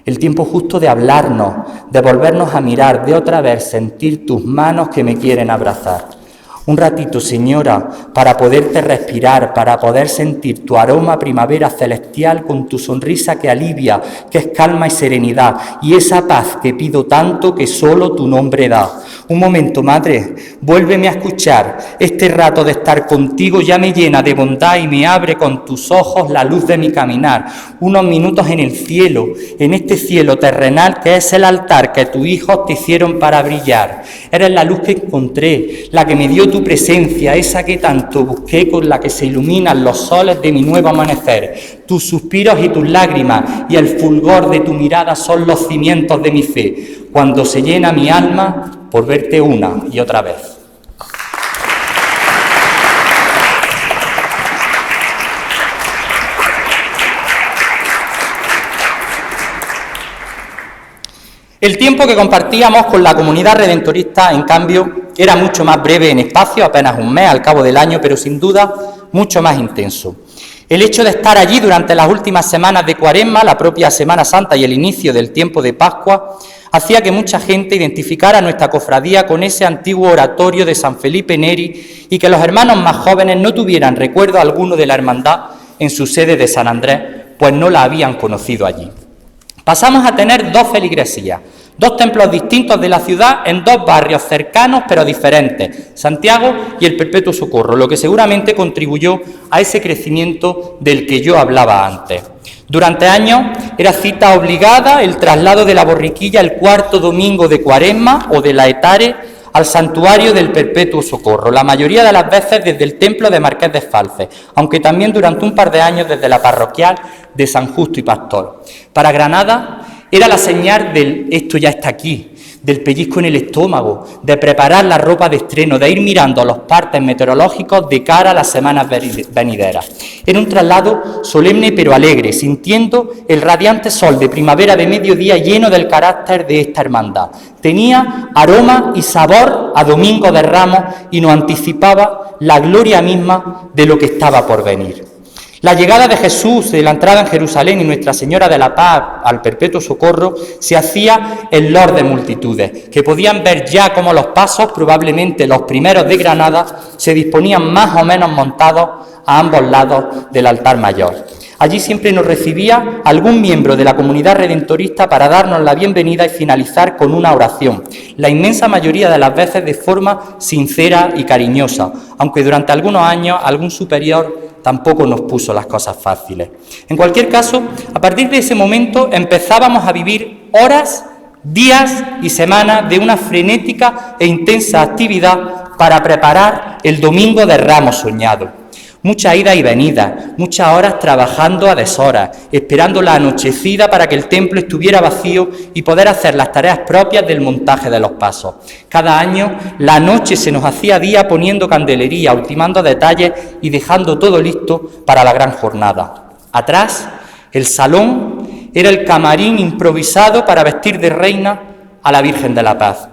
El tiempo justo de hablarnos, de volvernos a mirar, de otra vez sentir tus manos que me quieren abrazar. Un ratito, Señora, para poderte respirar, para poder sentir tu aroma primavera celestial con tu sonrisa que alivia, que es calma y serenidad, y esa paz que pido tanto que solo tu nombre da. Un momento, Madre, vuélveme a escuchar. Este rato de estar contigo ya me llena de bondad y me abre con tus ojos la luz de mi caminar. Unos minutos en el cielo, en este cielo terrenal que es el altar que tus hijos te hicieron para brillar. Eres la luz que encontré, la que me dio tu presencia, esa que tanto busqué, con la que se iluminan los soles de mi nuevo amanecer. Tus suspiros y tus lágrimas y el fulgor de tu mirada son los cimientos de mi fe, cuando se llena mi alma por verte una y otra vez. El tiempo que compartíamos con la comunidad redentorista, en cambio, era mucho más breve en espacio, apenas un mes al cabo del año, pero sin duda mucho más intenso. El hecho de estar allí durante las últimas semanas de Cuaresma, la propia Semana Santa y el inicio del tiempo de Pascua, hacía que mucha gente identificara nuestra cofradía con ese antiguo oratorio de San Felipe Neri y que los hermanos más jóvenes no tuvieran recuerdo alguno de la hermandad en su sede de San Andrés, pues no la habían conocido allí. Pasamos a tener dos feligresías, dos templos distintos de la ciudad en dos barrios cercanos pero diferentes, Santiago y el Perpetuo Socorro, lo que seguramente contribuyó a ese crecimiento del que yo hablaba antes. Durante años era cita obligada el traslado de la borriquilla el cuarto domingo de Cuaresma o de la Etare al santuario del Perpetuo Socorro, la mayoría de las veces desde el templo de Marqués de Falces, aunque también durante un par de años desde la parroquial de San Justo y Pastor. Para Granada era la señal del esto ya está aquí, del pellizco en el estómago, de preparar la ropa de estreno, de ir mirando los partes meteorológicos de cara a las semanas venideras. Era un traslado solemne pero alegre, sintiendo el radiante sol de primavera de mediodía lleno del carácter de esta hermandad. Tenía aroma y sabor a Domingo de Ramos y nos anticipaba la gloria misma de lo que estaba por venir. La llegada de Jesús de la entrada en Jerusalén y Nuestra Señora de la Paz al Perpetuo Socorro se hacía en lor de multitudes, que podían ver ya cómo los pasos, probablemente los primeros de Granada, se disponían más o menos montados a ambos lados del altar mayor. Allí siempre nos recibía algún miembro de la comunidad redentorista para darnos la bienvenida y finalizar con una oración, la inmensa mayoría de las veces de forma sincera y cariñosa, aunque durante algunos años algún superior tampoco nos puso las cosas fáciles. En cualquier caso, a partir de ese momento empezábamos a vivir horas, días y semanas de una frenética e intensa actividad para preparar el Domingo de Ramos soñado. Mucha ida y venida, muchas horas trabajando a deshoras, esperando la anochecida para que el templo estuviera vacío y poder hacer las tareas propias del montaje de los pasos. Cada año la noche se nos hacía día poniendo candelería, ultimando detalles y dejando todo listo para la gran jornada. Atrás, el salón era el camarín improvisado para vestir de reina a la Virgen de la Paz.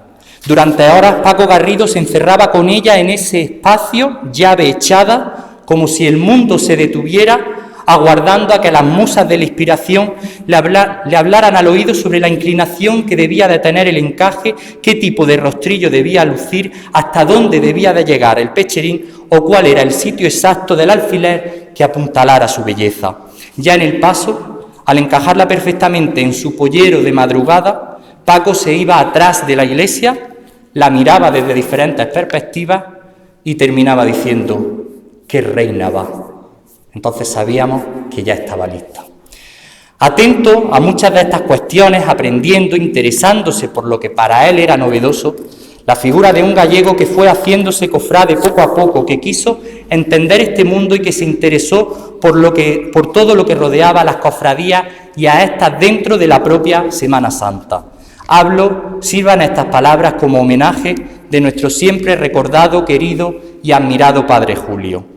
Durante horas Paco Garrido se encerraba con ella en ese espacio, llave echada, como si el mundo se detuviera, aguardando a que las musas de la inspiración le hablaran al oído sobre la inclinación que debía de tener el encaje, qué tipo de rostrillo debía lucir, hasta dónde debía de llegar el pecherín o cuál era el sitio exacto del alfiler que apuntalara su belleza. Ya en el paso, al encajarla perfectamente en su pollero de madrugada, Paco se iba atrás de la iglesia, la miraba desde diferentes perspectivas y terminaba diciendo: ¡qué reina va! Entonces sabíamos que ya estaba lista. Atento a muchas de estas cuestiones, aprendiendo, interesándose por lo que para él era novedoso, la figura de un gallego que fue haciéndose cofrade poco a poco, que quiso entender este mundo y que se interesó por todo lo que rodeaba a las cofradías y a estas dentro de la propia Semana Santa. Sirvan estas palabras como homenaje de nuestro siempre recordado, querido y admirado Padre Julio.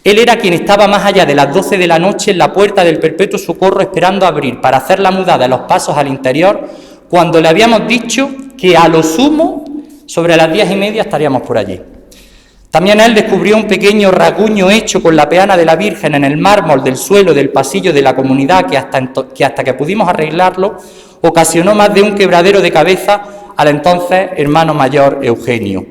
Él era quien estaba más allá de las 12 de la noche en la puerta del Perpetuo Socorro esperando abrir para hacer la mudada de los pasos al interior, cuando le habíamos dicho que a lo sumo sobre las 10:30 estaríamos por allí. También él descubrió un pequeño rasguño hecho con la peana de la Virgen en el mármol del suelo del pasillo de la comunidad que hasta que pudimos arreglarlo ocasionó más de un quebradero de cabeza al entonces hermano mayor Eugenio.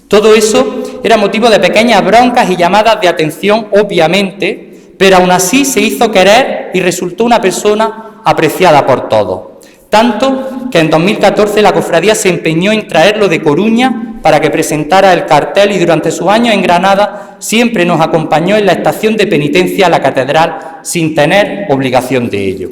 Todo eso era motivo de pequeñas broncas y llamadas de atención, obviamente, pero aún así se hizo querer y resultó una persona apreciada por todos. Tanto que en 2014 la cofradía se empeñó en traerlo de Coruña para que presentara el cartel y durante sus años en Granada siempre nos acompañó en la estación de penitencia a la catedral sin tener obligación de ello.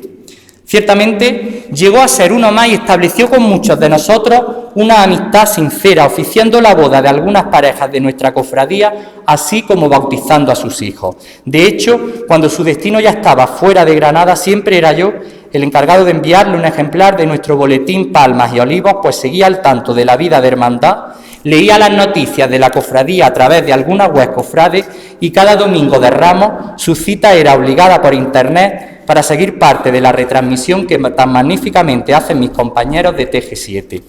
Ciertamente llegó a ser uno más y estableció con muchos de nosotros una amistad sincera, oficiando la boda de algunas parejas de nuestra cofradía, así como bautizando a sus hijos. De hecho, cuando su destino ya estaba fuera de Granada, siempre era yo el encargado de enviarle un ejemplar de nuestro boletín Palmas y Olivos, pues seguía al tanto de la vida de hermandad, leía las noticias de la cofradía a través de alguna web cofrade y cada domingo de Ramos su cita era obligada por internet para seguir parte de la retransmisión que tan magníficamente hacen mis compañeros de TG7.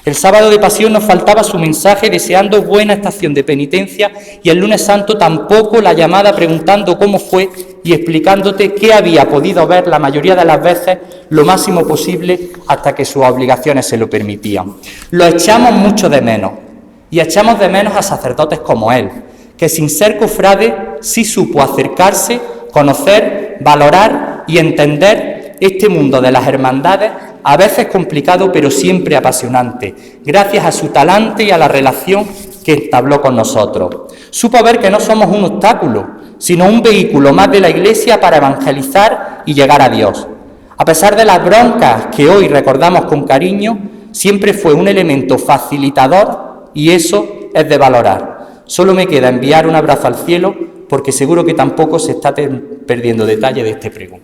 El sábado de Pasión nos faltaba su mensaje deseando buena estación de penitencia y el lunes santo tampoco la llamada preguntando cómo fue y explicándote qué había podido ver la mayoría de las veces lo máximo posible hasta que sus obligaciones se lo permitían. Lo echamos mucho de menos y echamos de menos a sacerdotes como él, que sin ser cofrade sí supo acercarse, conocer, valorar y entender este mundo de las hermandades, a veces complicado pero siempre apasionante, gracias a su talante y a la relación que entabló con nosotros. Supo ver que no somos un obstáculo, sino un vehículo más de la Iglesia para evangelizar y llegar a Dios. A pesar de las broncas que hoy recordamos con cariño, siempre fue un elemento facilitador y eso es de valorar. Solo me queda enviar un abrazo al cielo porque seguro que tampoco se está perdiendo detalle de este pregón.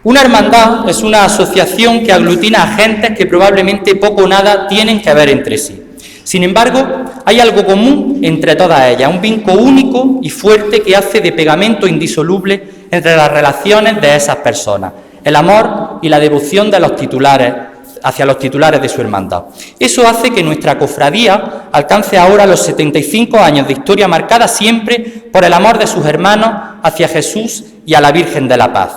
Una hermandad es una asociación que aglutina a gentes que probablemente poco o nada tienen que ver entre sí. Sin embargo, hay algo común entre todas ellas, un vínculo único y fuerte que hace de pegamento indisoluble entre las relaciones de esas personas, el amor y la devoción de los titulares hacia los titulares de su hermandad. Eso hace que nuestra cofradía alcance ahora los 75 años de historia marcada siempre por el amor de sus hermanos hacia Jesús y a la Virgen de la Paz.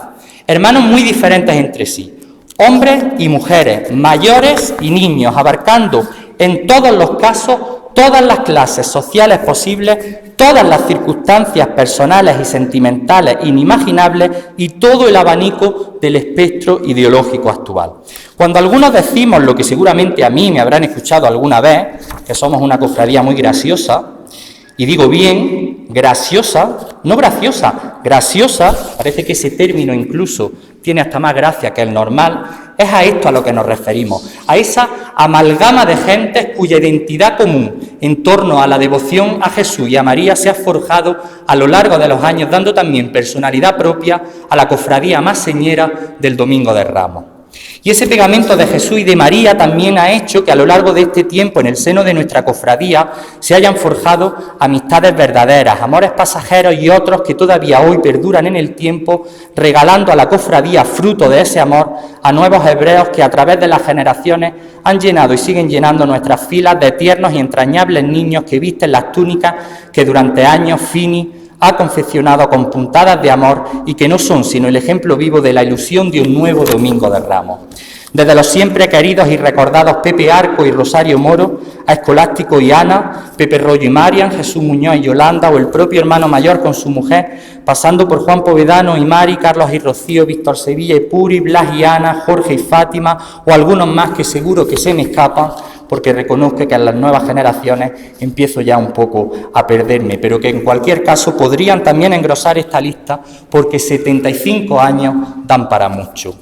Hermanos muy diferentes entre sí, hombres y mujeres, mayores y niños, abarcando en todos los casos todas las clases sociales posibles, todas las circunstancias personales y sentimentales inimaginables y todo el abanico del espectro ideológico actual. Cuando algunos decimos lo que seguramente a mí me habrán escuchado alguna vez, que somos una cofradía muy graciosa, y digo bien, graciosa, no graciosa, graciosa, parece que ese término incluso tiene hasta más gracia que el normal, es a esto a lo que nos referimos, a esa amalgama de gentes cuya identidad común en torno a la devoción a Jesús y a María se ha forjado a lo largo de los años, dando también personalidad propia a la cofradía más señera del Domingo de Ramos. Y ese pegamento de Jesús y de María también ha hecho que a lo largo de este tiempo en el seno de nuestra cofradía se hayan forjado amistades verdaderas, amores pasajeros y otros que todavía hoy perduran en el tiempo, regalando a la cofradía fruto de ese amor a nuevos hebreos que a través de las generaciones han llenado y siguen llenando nuestras filas de tiernos y entrañables niños que visten las túnicas que durante años Fini ha confeccionado con puntadas de amor y que no son sino el ejemplo vivo de la ilusión de un nuevo Domingo de Ramos. Desde los siempre queridos y recordados Pepe Arco y Rosario Moro, a Escolástico y Ana, Pepe Rollo y Marian, Jesús Muñoz y Yolanda, o el propio hermano mayor con su mujer, pasando por Juan Povedano y Mari, Carlos y Rocío, Víctor Sevilla y Puri, Blas y Ana, Jorge y Fátima, o algunos más que seguro que se me escapan, porque reconozco que en las nuevas generaciones empiezo ya un poco a perderme, pero que en cualquier caso podrían también engrosar esta lista, porque 75 años dan para mucho.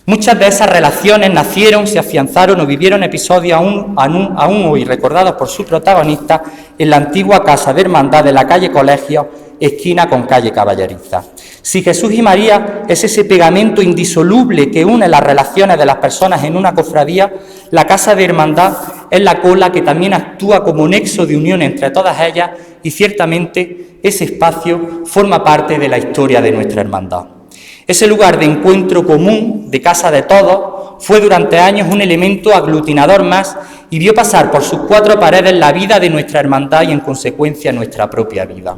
Muchas de esas relaciones nacieron, se afianzaron o vivieron episodios aún hoy recordados por su protagonista en la antigua Casa de Hermandad de la calle Colegio, esquina con calle Caballeriza. Si Jesús y María es ese pegamento indisoluble que une las relaciones de las personas en una cofradía, la Casa de Hermandad es la cola que también actúa como nexo de unión entre todas ellas, y ciertamente ese espacio forma parte de la historia de nuestra hermandad. Ese lugar de encuentro común, de casa de todos, fue durante años un elemento aglutinador más y vio pasar por sus cuatro paredes la vida de nuestra hermandad y en consecuencia nuestra propia vida.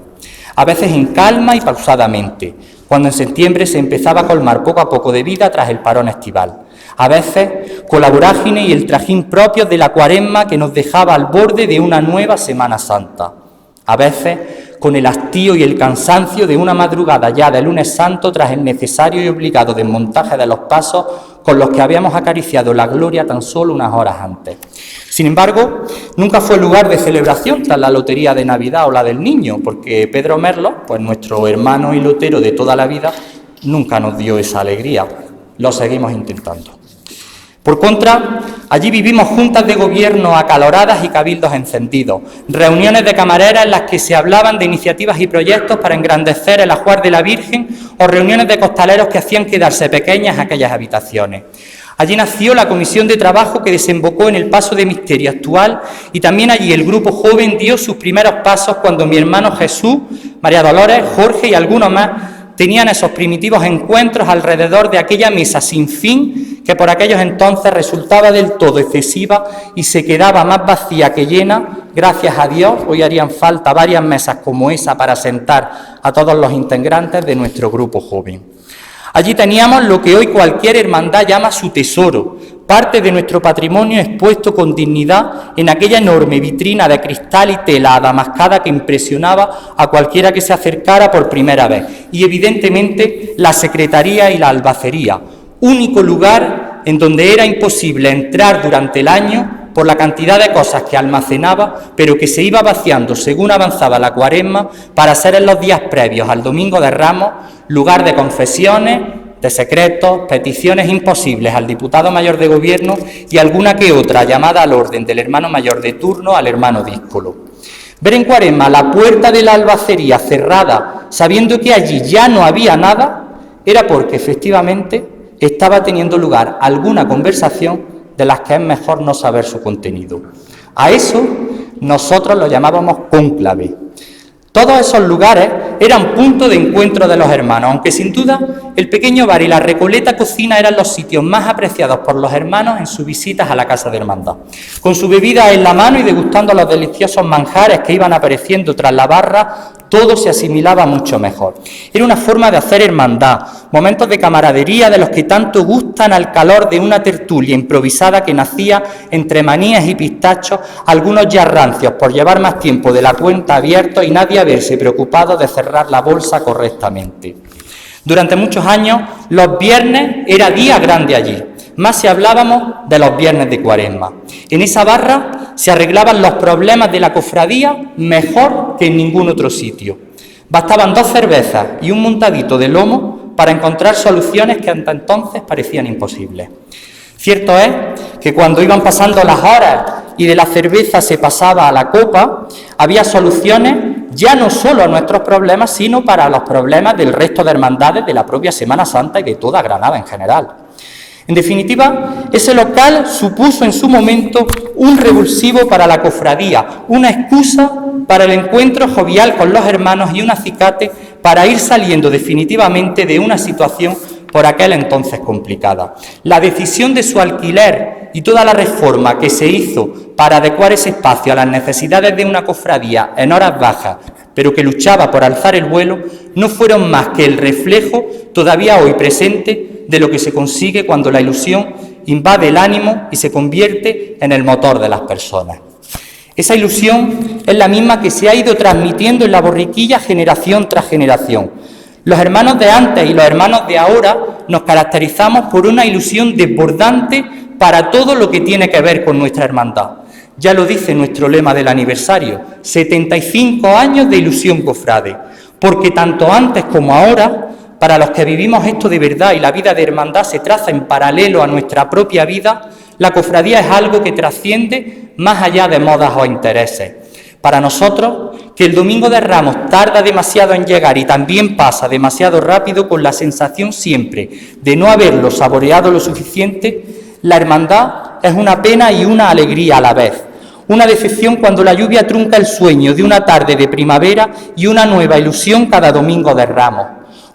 A veces en calma y pausadamente, cuando en septiembre se empezaba a colmar poco a poco de vida tras el parón estival. A veces con la vorágine y el trajín propios de la Cuaresma que nos dejaba al borde de una nueva Semana Santa. A veces con el hastío y el cansancio de una madrugada ya de Lunes Santo tras el necesario y obligado desmontaje de los pasos con los que habíamos acariciado la gloria tan solo unas horas antes. Sin embargo, nunca fue lugar de celebración tras la lotería de Navidad o la del Niño, porque Pedro Merlo, pues nuestro hermano y lotero de toda la vida, nunca nos dio esa alegría. Lo seguimos intentando. Por contra, allí vivimos juntas de gobierno acaloradas y cabildos encendidos, reuniones de camareras en las que se hablaban de iniciativas y proyectos para engrandecer el ajuar de la Virgen, o reuniones de costaleros que hacían quedarse pequeñas aquellas habitaciones. Allí nació la comisión de trabajo que desembocó en el paso de misterio actual, y también allí el grupo joven dio sus primeros pasos cuando mi hermano Jesús, María Dolores, Jorge y algunos más tenían esos primitivos encuentros alrededor de aquella mesa sin fin que por aquellos entonces resultaba del todo excesiva y se quedaba más vacía que llena. Gracias a Dios, hoy harían falta varias mesas como esa para sentar a todos los integrantes de nuestro grupo joven. Allí teníamos lo que hoy cualquier hermandad llama su tesoro, parte de nuestro patrimonio expuesto con dignidad en aquella enorme vitrina de cristal y tela adamascada que impresionaba a cualquiera que se acercara por primera vez, y evidentemente la secretaría y la albacería, único lugar en donde era imposible entrar durante el año por la cantidad de cosas que almacenaba, pero que se iba vaciando según avanzaba la Cuaresma, para ser en los días previos al Domingo de Ramos lugar de confesiones, de secretos, peticiones imposibles al diputado mayor de gobierno y alguna que otra llamada al orden del hermano mayor de turno al hermano díscolo. Ver en Cuaresma la puerta de la albacería cerrada, sabiendo que allí ya no había nada, era porque efectivamente estaba teniendo lugar alguna conversación de las que es mejor no saber su contenido. A eso nosotros lo llamábamos cónclave. Todos esos lugares eran punto de encuentro de los hermanos, aunque sin duda el pequeño bar y la recoleta cocina eran los sitios más apreciados por los hermanos en sus visitas a la Casa de Hermandad. Con su bebida en la mano y degustando los deliciosos manjares que iban apareciendo tras la barra, todo se asimilaba mucho mejor. Era una forma de hacer hermandad, momentos de camaradería de los que tanto gustan al calor de una tertulia improvisada que nacía entre manías y pistachos, algunos ya rancios por llevar más tiempo de la cuenta abiertos y nadie haberse preocupado de cerrar la bolsa correctamente. Durante muchos años, los viernes era día grande allí. Más si hablábamos de los viernes de Cuaresma. En esa barra se arreglaban los problemas de la cofradía mejor que en ningún otro sitio. Bastaban 2 cervezas y un montadito de lomo para encontrar soluciones que hasta entonces parecían imposibles. Cierto es que cuando iban pasando las horas y de la cerveza se pasaba a la copa, había soluciones ya no solo a nuestros problemas, sino para los problemas del resto de hermandades de la propia Semana Santa y de toda Granada en general. En definitiva, ese local supuso en su momento un revulsivo para la cofradía, una excusa para el encuentro jovial con los hermanos y un acicate para ir saliendo definitivamente de una situación por aquel entonces complicada. La decisión de su alquiler y toda la reforma que se hizo para adecuar ese espacio a las necesidades de una cofradía en horas bajas, pero que luchaba por alzar el vuelo, no fueron más que el reflejo todavía hoy presente de lo que se consigue cuando la ilusión invade el ánimo y se convierte en el motor de las personas. Esa ilusión es la misma que se ha ido transmitiendo en la borriquilla generación tras generación. Los hermanos de antes y los hermanos de ahora nos caracterizamos por una ilusión desbordante para todo lo que tiene que ver con nuestra hermandad. Ya lo dice nuestro lema del aniversario, 75 años de ilusión cofrade, porque tanto antes como ahora, para los que vivimos esto de verdad y la vida de hermandad se traza en paralelo a nuestra propia vida, la cofradía es algo que trasciende más allá de modas o intereses. Para nosotros, que el Domingo de Ramos tarda demasiado en llegar y también pasa demasiado rápido con la sensación siempre de no haberlo saboreado lo suficiente, la hermandad es una pena y una alegría a la vez. Una decepción cuando la lluvia trunca el sueño de una tarde de primavera y una nueva ilusión cada Domingo de Ramos.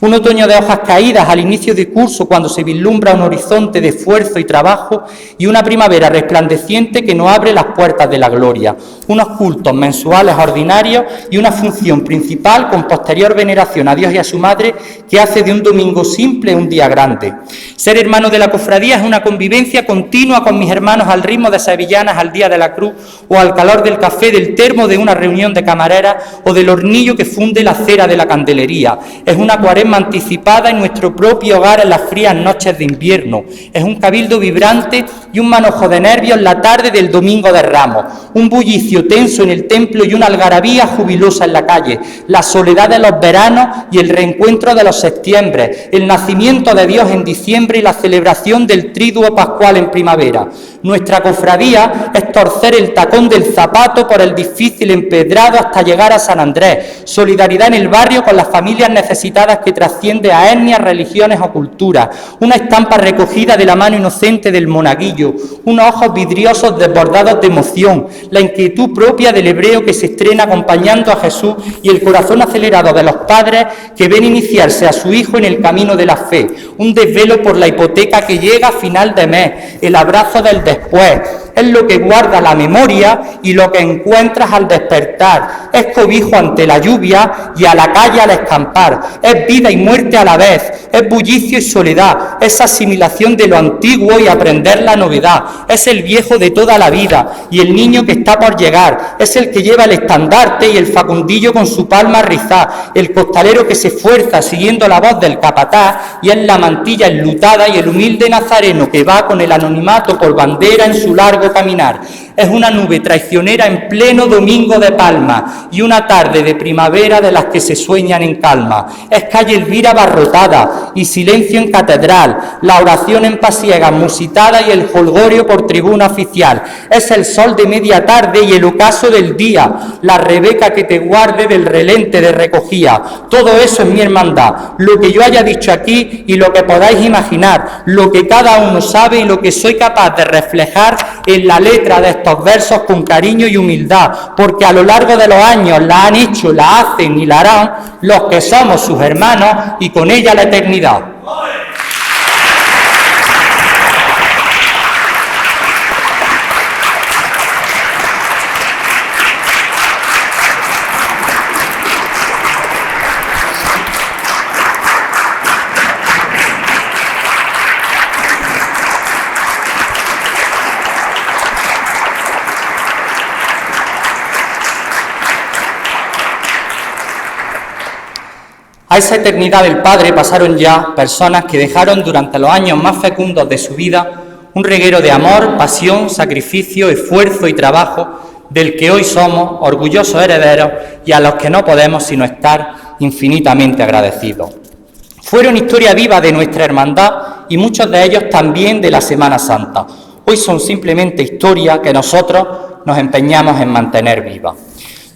Un otoño de hojas caídas al inicio de curso cuando se vislumbra un horizonte de esfuerzo y trabajo y una primavera resplandeciente que nos abre las puertas de la gloria. Unos cultos mensuales ordinarios y una función principal con posterior veneración a Dios y a su Madre que hace de un domingo simple un día grande. Ser hermano de la cofradía es una convivencia continua con mis hermanos al ritmo de sevillanas al Día de la Cruz o al calor del café, del termo de una reunión de camareras o del hornillo que funde la cera de la candelería. Es una cuaresma anticipada en nuestro propio hogar en las frías noches de invierno. Es un cabildo vibrante y un manojo de nervios la tarde del Domingo de Ramos. Un bullicio tenso en el templo y una algarabía jubilosa en la calle. La soledad de los veranos y el reencuentro de los septiembre. El nacimiento de Dios en diciembre y la celebración del Triduo Pascual en primavera. Nuestra cofradía es torcer el tacón del zapato por el difícil empedrado hasta llegar a San Andrés. Solidaridad en el barrio con las familias necesitadas que trasciende a etnias, religiones o culturas. Una estampa recogida de la mano inocente del monaguillo. Unos ojos vidriosos desbordados de emoción. La inquietud propia del hebreo que se estrena acompañando a Jesús y el corazón acelerado de los padres que ven iniciarse a su hijo en el camino de la fe. Un desvelo por la hipoteca que llega a final de mes. El abrazo del después. Es lo que guarda la memoria y lo que encuentras al despertar. Es cobijo ante la lluvia y a la calle al escampar. Es vida y muerte a la vez. Es bullicio y soledad. Es asimilación de lo antiguo y aprender la novedad. Es el viejo de toda la vida y el niño que está por llegar. Es el que lleva el estandarte y el facundillo con su palma rizada. El costalero que se esfuerza siguiendo la voz del capataz y es la mantilla enlutada y el humilde nazareno que va con el anonimato por bandera en su largo caminar. Es una nube traicionera en pleno Domingo de Palma y una tarde de primavera de las que se sueñan en calma. Es calle Elvira abarrotada y silencio en catedral, la oración en pasiegas musitada y el jolgorio por tribuna oficial. Es el sol de media tarde y el ocaso del día, la Rebeca que te guarde del relente de recogía. Todo eso es mi hermandad, lo que yo haya dicho aquí y lo que podáis imaginar, lo que cada uno sabe y lo que soy capaz de reflejar en la letra de estos versos con cariño y humildad, porque a lo largo de los años la han hecho, la hacen y la harán los que somos sus hermanos y con ella la eternidad. A esa eternidad del Padre pasaron ya personas que dejaron durante los años más fecundos de su vida un reguero de amor, pasión, sacrificio, esfuerzo y trabajo del que hoy somos orgullosos herederos y a los que no podemos sino estar infinitamente agradecidos. Fueron historia viva de nuestra hermandad y muchos de ellos también de la Semana Santa. Hoy son simplemente historia que nosotros nos empeñamos en mantener viva.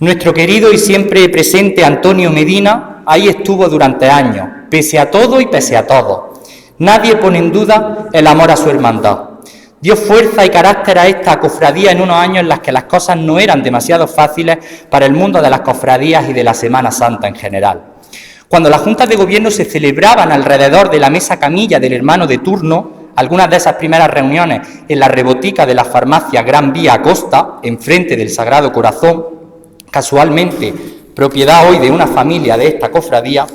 Nuestro querido y siempre presente Antonio Medina ahí estuvo durante años, pese a todo y pese a todo. Nadie pone en duda el amor a su hermandad. Dio fuerza y carácter a esta cofradía en unos años en los que las cosas no eran demasiado fáciles para el mundo de las cofradías y de la Semana Santa en general. Cuando las juntas de gobierno se celebraban alrededor de la mesa camilla del hermano de turno, algunas de esas primeras reuniones en la rebotica de la farmacia Gran Vía Acosta, enfrente del Sagrado Corazón, casualmente propiedad hoy de una familia de esta cofradía,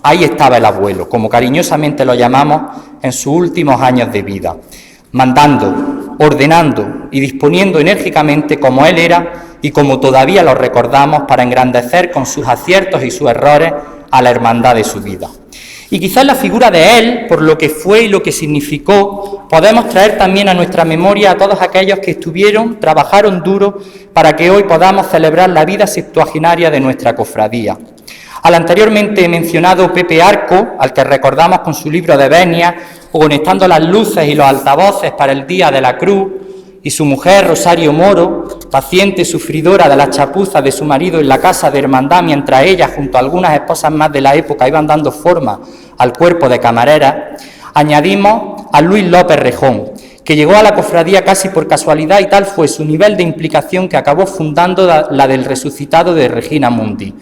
ahí estaba el abuelo, como cariñosamente lo llamamos, en sus últimos años de vida. mandando, ordenando y disponiendo enérgicamente como él era y como todavía lo recordamos para engrandecer con sus aciertos y sus errores a la hermandad de su vida. Y quizás la figura de él, por lo que fue y lo que significó, podemos traer también a nuestra memoria a todos aquellos que trabajaron duro para que hoy podamos celebrar la vida septuaginaria de nuestra cofradía. Al anteriormente mencionado Pepe Arco, al que recordamos con su libro de venias, o conectando las luces y los altavoces para el Día de la Cruz, y su mujer Rosario Moro, paciente sufridora de las chapuzas de su marido en la casa de hermandad, mientras ella, junto a algunas esposas más de la época, iban dando forma al cuerpo de camarera, añadimos a Luis López Rejón, que llegó a la cofradía casi por casualidad y tal fue su nivel de implicación que acabó fundando la del resucitado de Regina Mundi,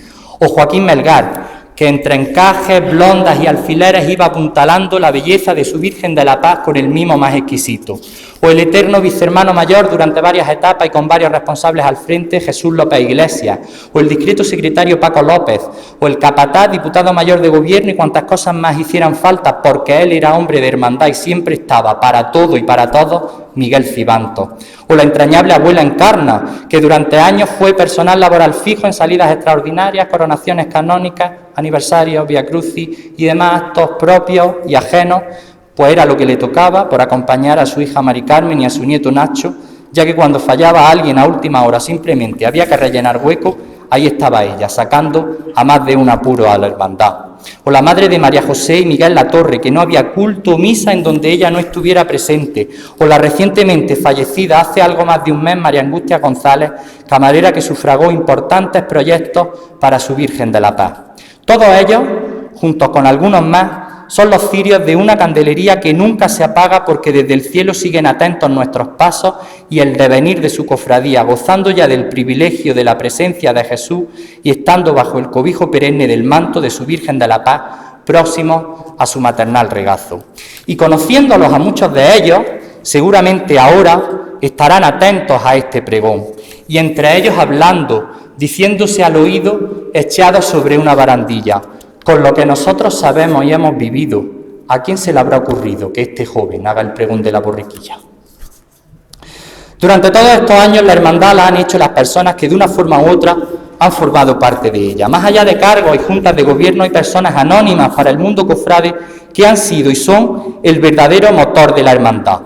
o Joaquín Melgar, que entre encajes, blondas y alfileres iba apuntalando la belleza de su Virgen de la Paz con el mimo más exquisito, o el eterno vicehermano mayor durante varias etapas y con varios responsables al frente, Jesús López Iglesias, o el discreto secretario Paco López, o el capataz, diputado mayor de gobierno y cuantas cosas más hicieran falta, porque él era hombre de hermandad y siempre estaba para todo y para todos, Miguel Cibanto, o la entrañable abuela Encarna, que durante años fue personal laboral fijo en salidas extraordinarias, coronaciones canónicas, aniversarios, Via Crucis y demás actos propios y ajenos, pues era lo que le tocaba por acompañar a su hija Mari Carmen y a su nieto Nacho, ya que cuando fallaba alguien a última hora simplemente había que rellenar hueco, ahí estaba ella, sacando a más de un apuro a la hermandad. O la madre de María José y Miguel Latorre, que no había culto o misa en donde ella no estuviera presente, o la recientemente fallecida hace algo más de un mes María Angustia González, camarera que sufragó importantes proyectos para su Virgen de la Paz. Todos ellos, juntos con algunos más, son los cirios de una candelería que nunca se apaga porque desde el cielo siguen atentos nuestros pasos y el devenir de su cofradía, gozando ya del privilegio de la presencia de Jesús y estando bajo el cobijo perenne del manto de su Virgen de la Paz, próximos a su maternal regazo. Y conociéndolos a muchos de ellos, seguramente ahora estarán atentos a este pregón, y entre ellos hablando, diciéndose al oído, echados sobre una barandilla. Con lo que nosotros sabemos y hemos vivido, ¿a quién se le habrá ocurrido que este joven haga el pregón de la borriquilla? Durante todos estos años la hermandad la han hecho las personas que de una forma u otra han formado parte de ella. Más allá de cargos y juntas de gobierno hay personas anónimas para el mundo cofrade que han sido y son el verdadero motor de la hermandad.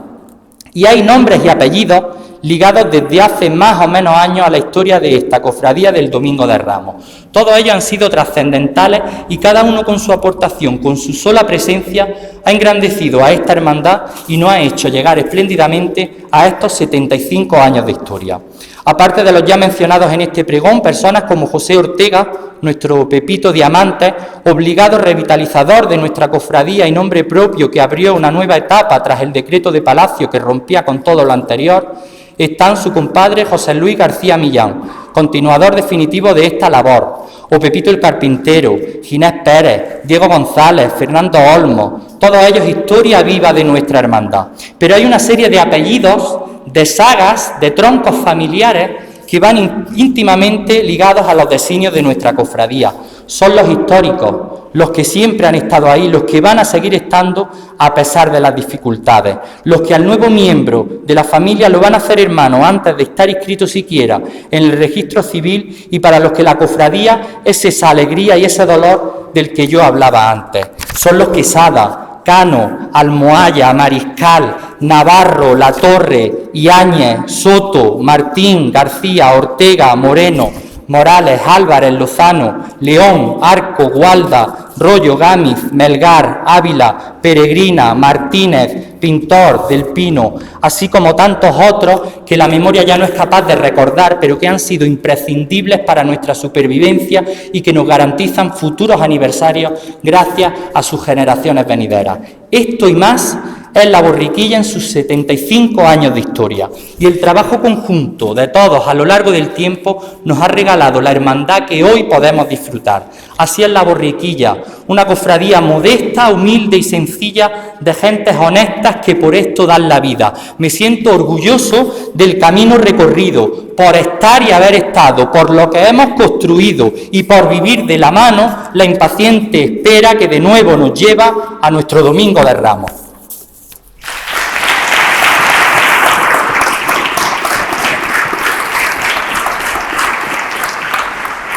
Y hay nombres y apellidos ligados desde hace más o menos años a la historia de esta cofradía del Domingo de Ramos. Todos ellos han sido trascendentales y cada uno con su aportación, con su sola presencia, ha engrandecido a esta hermandad y nos ha hecho llegar espléndidamente a estos 75 años de historia. Aparte de los ya mencionados en este pregón, personas como José Ortega, nuestro Pepito Diamante, obligado revitalizador de nuestra cofradía y nombre propio que abrió una nueva etapa tras el decreto de Palacio que rompía con todo lo anterior, están su compadre José Luis García Millán, continuador definitivo de esta labor, o Pepito el Carpintero, Ginés Pérez, Diego González, Fernando Olmo, todos ellos historia viva de nuestra hermandad. Pero hay una serie de apellidos, de sagas, de troncos familiares que van íntimamente ligados a los designios de nuestra cofradía. Son los históricos, los que siempre han estado ahí, los que van a seguir estando a pesar de las dificultades, los que al nuevo miembro de la familia lo van a hacer hermano antes de estar inscrito siquiera en el registro civil y para los que la cofradía es esa alegría y ese dolor del que yo hablaba antes. Son los Quesada, Cano, Almohaya, Mariscal, Navarro, Latorre, Iáñez, Soto, Martín, García, Ortega, Moreno, Morales, Álvarez, Lozano, León, Arco, Gualda, Rollo, Gámez, Melgar, Ávila, Peregrina, Martínez, Pintor, Del Pino, así como tantos otros que la memoria ya no es capaz de recordar, pero que han sido imprescindibles para nuestra supervivencia y que nos garantizan futuros aniversarios gracias a sus generaciones venideras. Esto y más es la borriquilla en sus 75 años de historia, y el trabajo conjunto de todos a lo largo del tiempo nos ha regalado la hermandad que hoy podemos disfrutar. Así es la borriquilla, una cofradía modesta, humilde y sencilla de gentes honestas que por esto dan la vida. Me siento orgulloso del camino recorrido, por estar y haber estado, por lo que hemos construido y por vivir de la mano la impaciente espera que de nuevo nos lleva a nuestro Domingo de Ramos.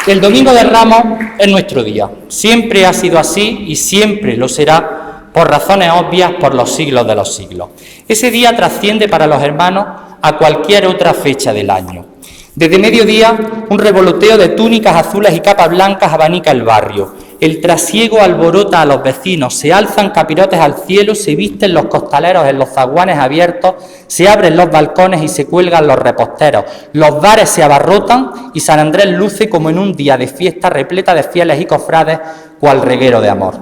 El Domingo de Ramos es nuestro día. Siempre ha sido así y siempre lo será por razones obvias por los siglos de los siglos. Ese día trasciende para los hermanos a cualquier otra fecha del año. Desde mediodía, un revoloteo de túnicas azules y capas blancas abanica el barrio. El trasiego alborota a los vecinos, se alzan capirotes al cielo, se visten los costaleros en los zaguanes abiertos, se abren los balcones y se cuelgan los reposteros. Los bares se abarrotan y San Andrés luce como en un día de fiesta repleta de fieles y cofrades, cual reguero de amor.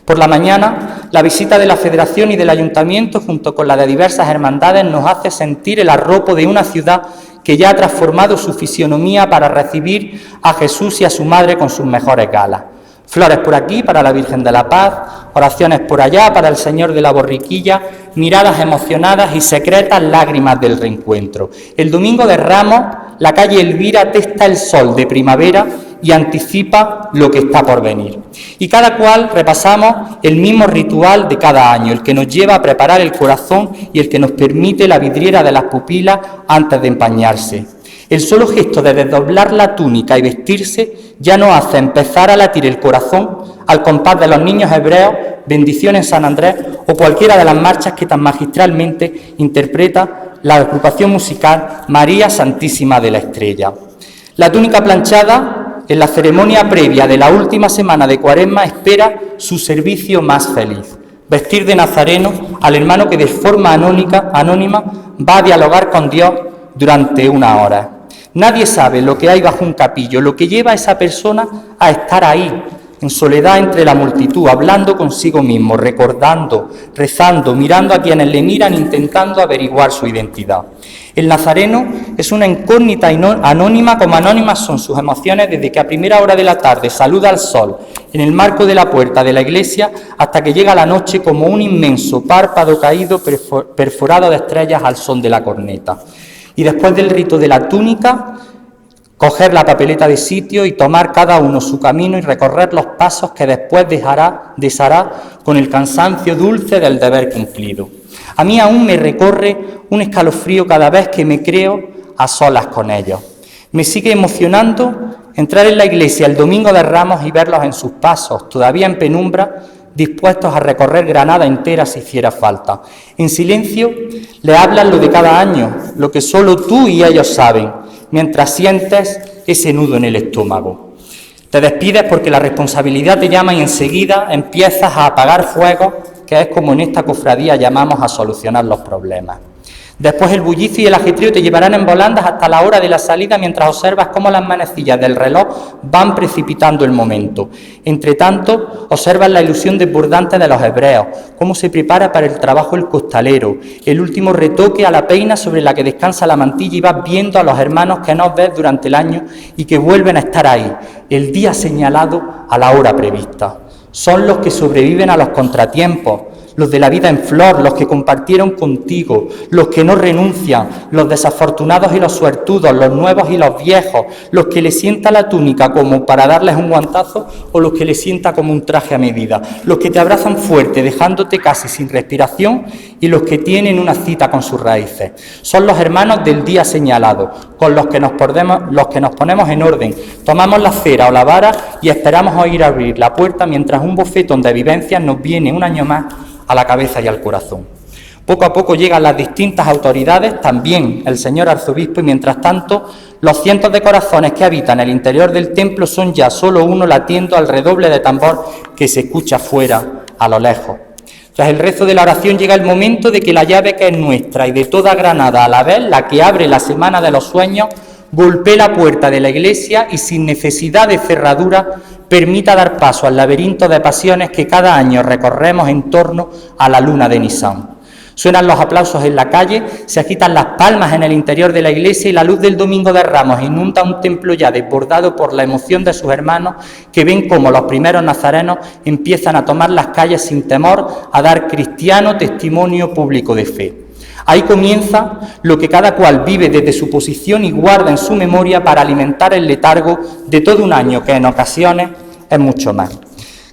Por la mañana, la visita de la Federación y del Ayuntamiento, junto con la de diversas hermandades, nos hace sentir el arropo de una ciudad que ya ha transformado su fisionomía para recibir a Jesús y a su madre con sus mejores galas. Flores por aquí para la Virgen de la Paz, oraciones por allá para el Señor de la Borriquilla, miradas emocionadas y secretas lágrimas del reencuentro. El Domingo de Ramos, la calle Elvira testa el sol de primavera y anticipa lo que está por venir. Y cada cual repasamos el mismo ritual de cada año, el que nos lleva a preparar el corazón y el que nos permite la vidriera de las pupilas antes de empañarse. El solo gesto de desdoblar la túnica y vestirse ya nos hace empezar a latir el corazón al compás de los niños hebreos, bendiciones San Andrés o cualquiera de las marchas que tan magistralmente interpreta la agrupación musical María Santísima de la Estrella. La túnica planchada en la ceremonia previa de la última semana de Cuaresma espera su servicio más feliz. Vestir de nazareno al hermano que de forma anónima va a dialogar con Dios durante una hora. Nadie sabe lo que hay bajo un capillo, lo que lleva a esa persona a estar ahí, en soledad entre la multitud, hablando consigo mismo, recordando, rezando, mirando a quienes le miran, intentando averiguar su identidad. El nazareno es una incógnita anónima, como anónimas son sus emociones desde que a primera hora de la tarde saluda al sol en el marco de la puerta de la iglesia hasta que llega la noche como un inmenso párpado caído perforado de estrellas al son de la corneta. Y después del rito de la túnica, coger la papeleta de sitio y tomar cada uno su camino y recorrer los pasos que después deshará con el cansancio dulce del deber cumplido. A mí aún me recorre un escalofrío cada vez que me creo a solas con ellos. Me sigue emocionando entrar en la iglesia el Domingo de Ramos y verlos en sus pasos, todavía en penumbra, dispuestos a recorrer Granada entera si hiciera falta. En silencio le hablan lo de cada año, lo que solo tú y ellos saben, mientras sientes ese nudo en el estómago. Te despides porque la responsabilidad te llama y enseguida empiezas a apagar fuegos, que es como en esta cofradía llamamos a solucionar los problemas. Después el bullicio y el ajetreo te llevarán en volandas hasta la hora de la salida mientras observas cómo las manecillas del reloj van precipitando el momento. Entre tanto, observas la ilusión desbordante de los hebreos, cómo se prepara para el trabajo el costalero, el último retoque a la peina sobre la que descansa la mantilla y vas viendo a los hermanos que no ves durante el año y que vuelven a estar ahí, el día señalado a la hora prevista. Son los que sobreviven a los contratiempos, los de la vida en flor, los que compartieron contigo, los que no renuncian, los desafortunados y los suertudos, los nuevos y los viejos, los que le sienta la túnica como para darles un guantazo o los que le sienta como un traje a medida, los que te abrazan fuerte dejándote casi sin respiración y los que tienen una cita con sus raíces. Son los hermanos del día señalado, con los que nos ponemos en orden, tomamos la cera o la vara y esperamos oír abrir la puerta mientras un bofetón de vivencias nos viene un año más a la cabeza y al corazón. Poco a poco llegan las distintas autoridades, también el señor arzobispo, y mientras tanto los cientos de corazones que habitan el interior del templo son ya solo uno latiendo al redoble de tambor que se escucha fuera a lo lejos. Tras el rezo de la oración llega el momento de que la llave que es nuestra y de toda Granada a la vez, la que abre la semana de los sueños, golpee la puerta de la iglesia y sin necesidad de cerradura permita dar paso al laberinto de pasiones que cada año recorremos en torno a la luna de Nisan. Suenan los aplausos en la calle, se agitan las palmas en el interior de la iglesia y la luz del Domingo de Ramos inunda un templo ya desbordado por la emoción de sus hermanos que ven cómo los primeros nazarenos empiezan a tomar las calles sin temor a dar cristiano testimonio público de fe. Ahí comienza lo que cada cual vive desde su posición y guarda en su memoria para alimentar el letargo de todo un año que en ocasiones es mucho más.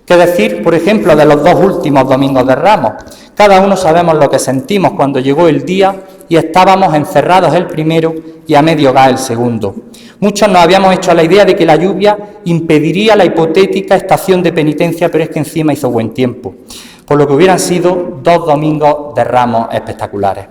¿Qué decir, por ejemplo, de los dos últimos Domingos de Ramos? Cada uno sabemos lo que sentimos cuando llegó el día y estábamos encerrados el primero y a medio gas el segundo. Muchos nos habíamos hecho a la idea de que la lluvia impediría la hipotética estación de penitencia, pero es que encima hizo buen tiempo, por lo que hubieran sido 2 domingos de Ramos espectaculares.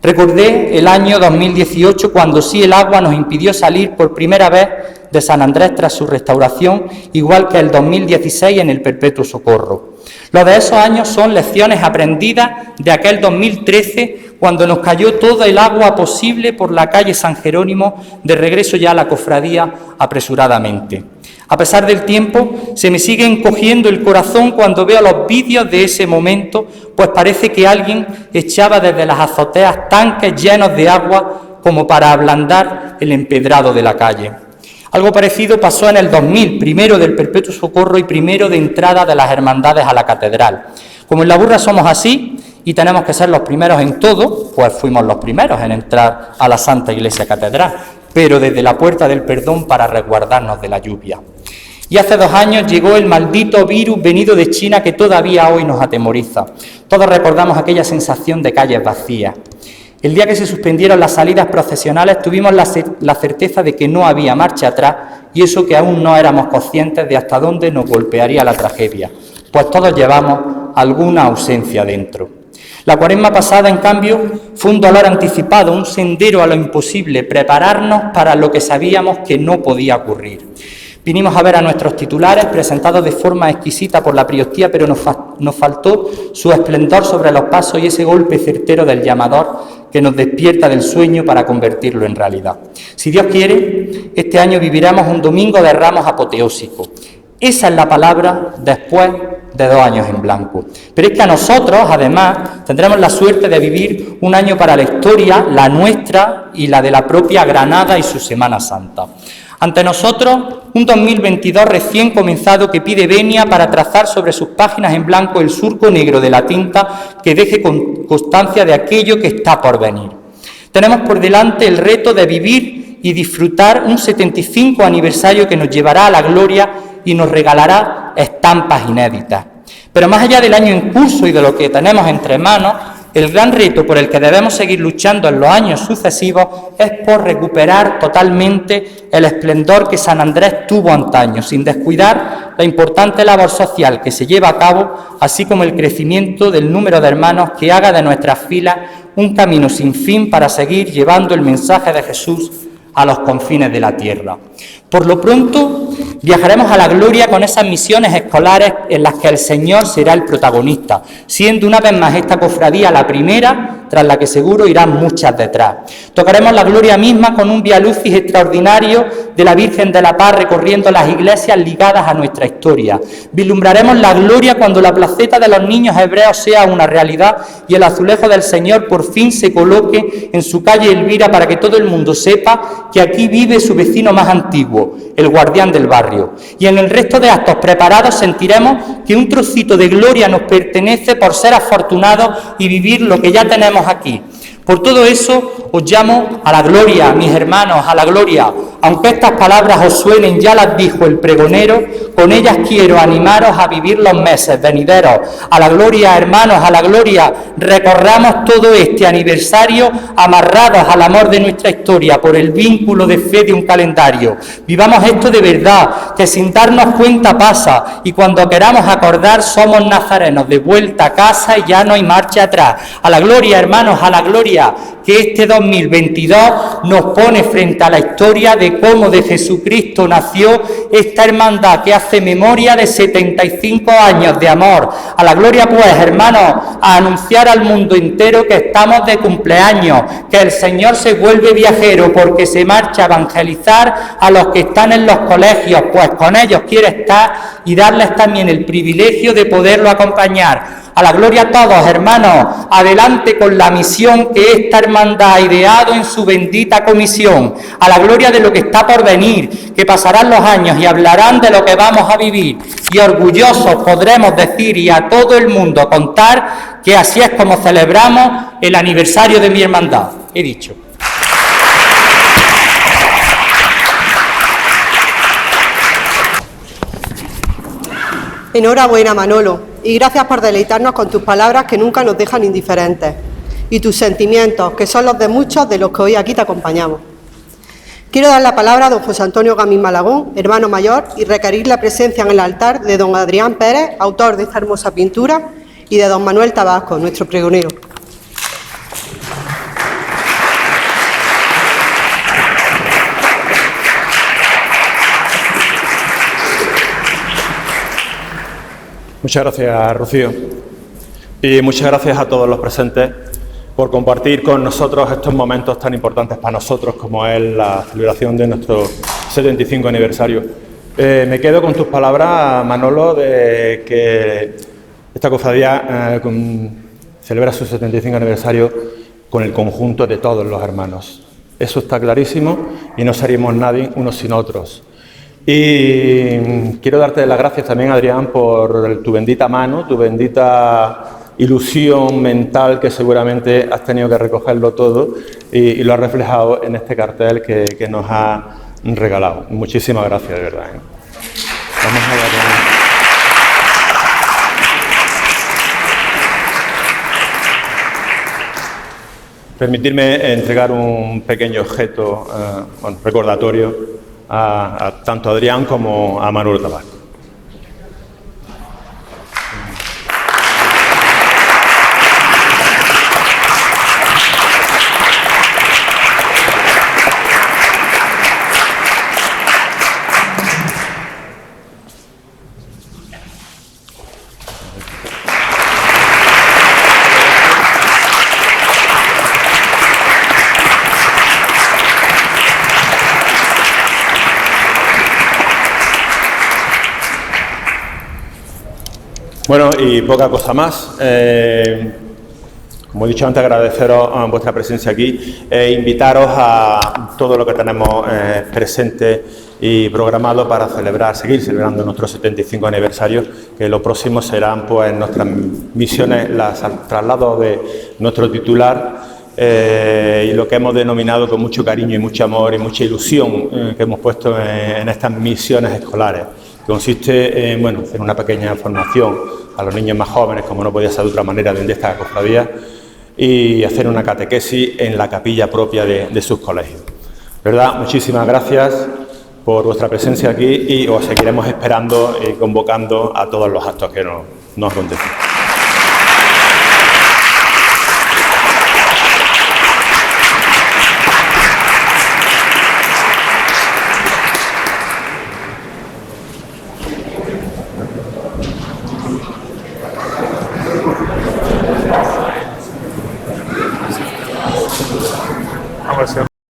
Recordé el año 2018, cuando sí el agua nos impidió salir por primera vez de San Andrés tras su restauración, igual que el 2016 en el Perpetuo Socorro. Los de esos años son lecciones aprendidas de aquel 2013, cuando nos cayó toda el agua posible por la calle San Jerónimo, de regreso ya a la cofradía apresuradamente. A pesar del tiempo, se me sigue encogiendo el corazón cuando veo los vídeos de ese momento, pues parece que alguien echaba desde las azoteas tanques llenos de agua como para ablandar el empedrado de la calle. Algo parecido pasó en el 2000, primero del Perpetuo Socorro y primero de entrada de las hermandades a la catedral. Como en la Burra somos así y tenemos que ser los primeros en todo, pues fuimos los primeros en entrar a la Santa Iglesia Catedral, pero desde la puerta del perdón para resguardarnos de la lluvia. Y hace 2 años llegó el maldito virus venido de China que todavía hoy nos atemoriza. Todos recordamos aquella sensación de calles vacías. El día que se suspendieron las salidas procesionales tuvimos la certeza de que no había marcha atrás, y eso que aún no éramos conscientes de hasta dónde nos golpearía la tragedia, pues todos llevamos alguna ausencia dentro. La Cuaresma pasada, en cambio, fue un dolor anticipado, un sendero a lo imposible, prepararnos para lo que sabíamos que no podía ocurrir. Vinimos a ver a nuestros titulares, presentados de forma exquisita por la Priostía, pero nos faltó su esplendor sobre los pasos y ese golpe certero del llamador que nos despierta del sueño para convertirlo en realidad. Si Dios quiere, este año viviremos un domingo de Ramos apoteósico. Esa es la palabra después de 2 años en blanco. Pero es que a nosotros, además, tendremos la suerte de vivir un año para la historia, la nuestra y la de la propia Granada y su Semana Santa. Ante nosotros, un 2022 recién comenzado que pide venia para trazar sobre sus páginas en blanco el surco negro de la tinta que deje constancia de aquello que está por venir. Tenemos por delante el reto de vivir y disfrutar un 75 aniversario que nos llevará a la gloria y nos regalará estampas inéditas. Pero más allá del año en curso y de lo que tenemos entre manos, el gran reto por el que debemos seguir luchando en los años sucesivos es por recuperar totalmente el esplendor que San Andrés tuvo antaño, sin descuidar la importante labor social que se lleva a cabo, así como el crecimiento del número de hermanos que haga de nuestras filas un camino sin fin para seguir llevando el mensaje de Jesús a los confines de la tierra. Por lo pronto, viajaremos a la gloria con esas misiones escolares en las que el Señor será el protagonista, siendo una vez más esta cofradía la primera, tras la que seguro irán muchas detrás. Tocaremos la gloria misma con un Vía Lucis extraordinario de la Virgen de la Paz recorriendo las iglesias ligadas a nuestra historia. Vislumbraremos la gloria cuando la placeta de los niños hebreos sea una realidad y el azulejo del Señor por fin se coloque en su calle Elvira para que todo el mundo sepa que aquí vive su vecino más antiguo, el guardián del barrio. Y en el resto de actos preparados sentiremos que un trocito de gloria nos pertenece por ser afortunados y vivir lo que ya tenemos aquí. Por todo eso os llamo a la gloria, mis hermanos, a la gloria. Aunque estas palabras os suenen, ya las dijo el pregonero, con ellas quiero animaros a vivir los meses venideros. A la gloria, hermanos, a la gloria. Recorramos todo este aniversario amarrados al amor de nuestra historia por el vínculo de fe de un calendario. Vivamos esto de verdad, que sin darnos cuenta pasa, y cuando queramos acordar somos nazarenos de vuelta a casa y ya no hay marcha atrás. A la gloria, hermanos, a la gloria, que este 2022 nos pone frente a la historia de cómo de Jesucristo nació esta hermandad que hace memoria de 75 años de amor. A la gloria, pues, hermanos, a anunciar al mundo entero que estamos de cumpleaños, que el Señor se vuelve viajero porque se marcha a evangelizar a los que están en los colegios, pues con ellos quiere estar y darles también el privilegio de poderlo acompañar. A la gloria a todos, hermanos, adelante con la misión que esta hermandad ha ideado en su bendita comisión. A la gloria de lo que está por venir, que pasarán los años y hablarán de lo que vamos a vivir. Y orgullosos podremos decir y a todo el mundo contar que así es como celebramos el aniversario de mi hermandad. He dicho. Enhorabuena, Manolo, y gracias por deleitarnos con tus palabras que nunca nos dejan indiferentes. y tus sentimientos, que son los de muchos de los que hoy aquí te acompañamos. Quiero dar la palabra a don José Antonio Gamín Malagón, hermano mayor, y requerir la presencia en el altar de don Adrián Pérez, autor de esta hermosa pintura, y de don Manuel Tabasco, nuestro pregonero. Muchas gracias, Rocío. Y muchas gracias a todos los presentes por compartir con nosotros estos momentos tan importantes para nosotros como es la celebración de nuestro 75 aniversario. Me quedo con tus palabras, Manolo, de que esta cofradía celebra su 75 aniversario con el conjunto de todos los hermanos. Eso está clarísimo y no seríamos nadie unos sin otros. Y quiero darte las gracias también, Adrián, por tu bendita mano, tu bendita ilusión mental, que seguramente has tenido que recogerlo todo y lo has reflejado en este cartel que nos ha regalado. Muchísimas gracias, de verdad. Vamos a ver. Permitirme entregar un pequeño objeto, recordatorio, a tanto a Adrián como a Manuel Tabasco. Bueno, y poca cosa más. Como he dicho antes, agradeceros vuestra presencia aquí e invitaros a todo lo que tenemos presente y programado para seguir celebrando nuestro 75 aniversario, que lo próximo serán pues nuestras misiones, el traslado de nuestro titular y lo que hemos denominado con mucho cariño y mucho amor y mucha ilusión que hemos puesto en estas misiones escolares. Consiste en hacer una pequeña formación a los niños más jóvenes, como no podía ser de otra manera, de esta cofradía, y hacer una catequesis en la capilla propia de sus colegios. ¿Verdad? Muchísimas gracias por vuestra presencia aquí y os seguiremos esperando y convocando a todos los actos que nos acontecen.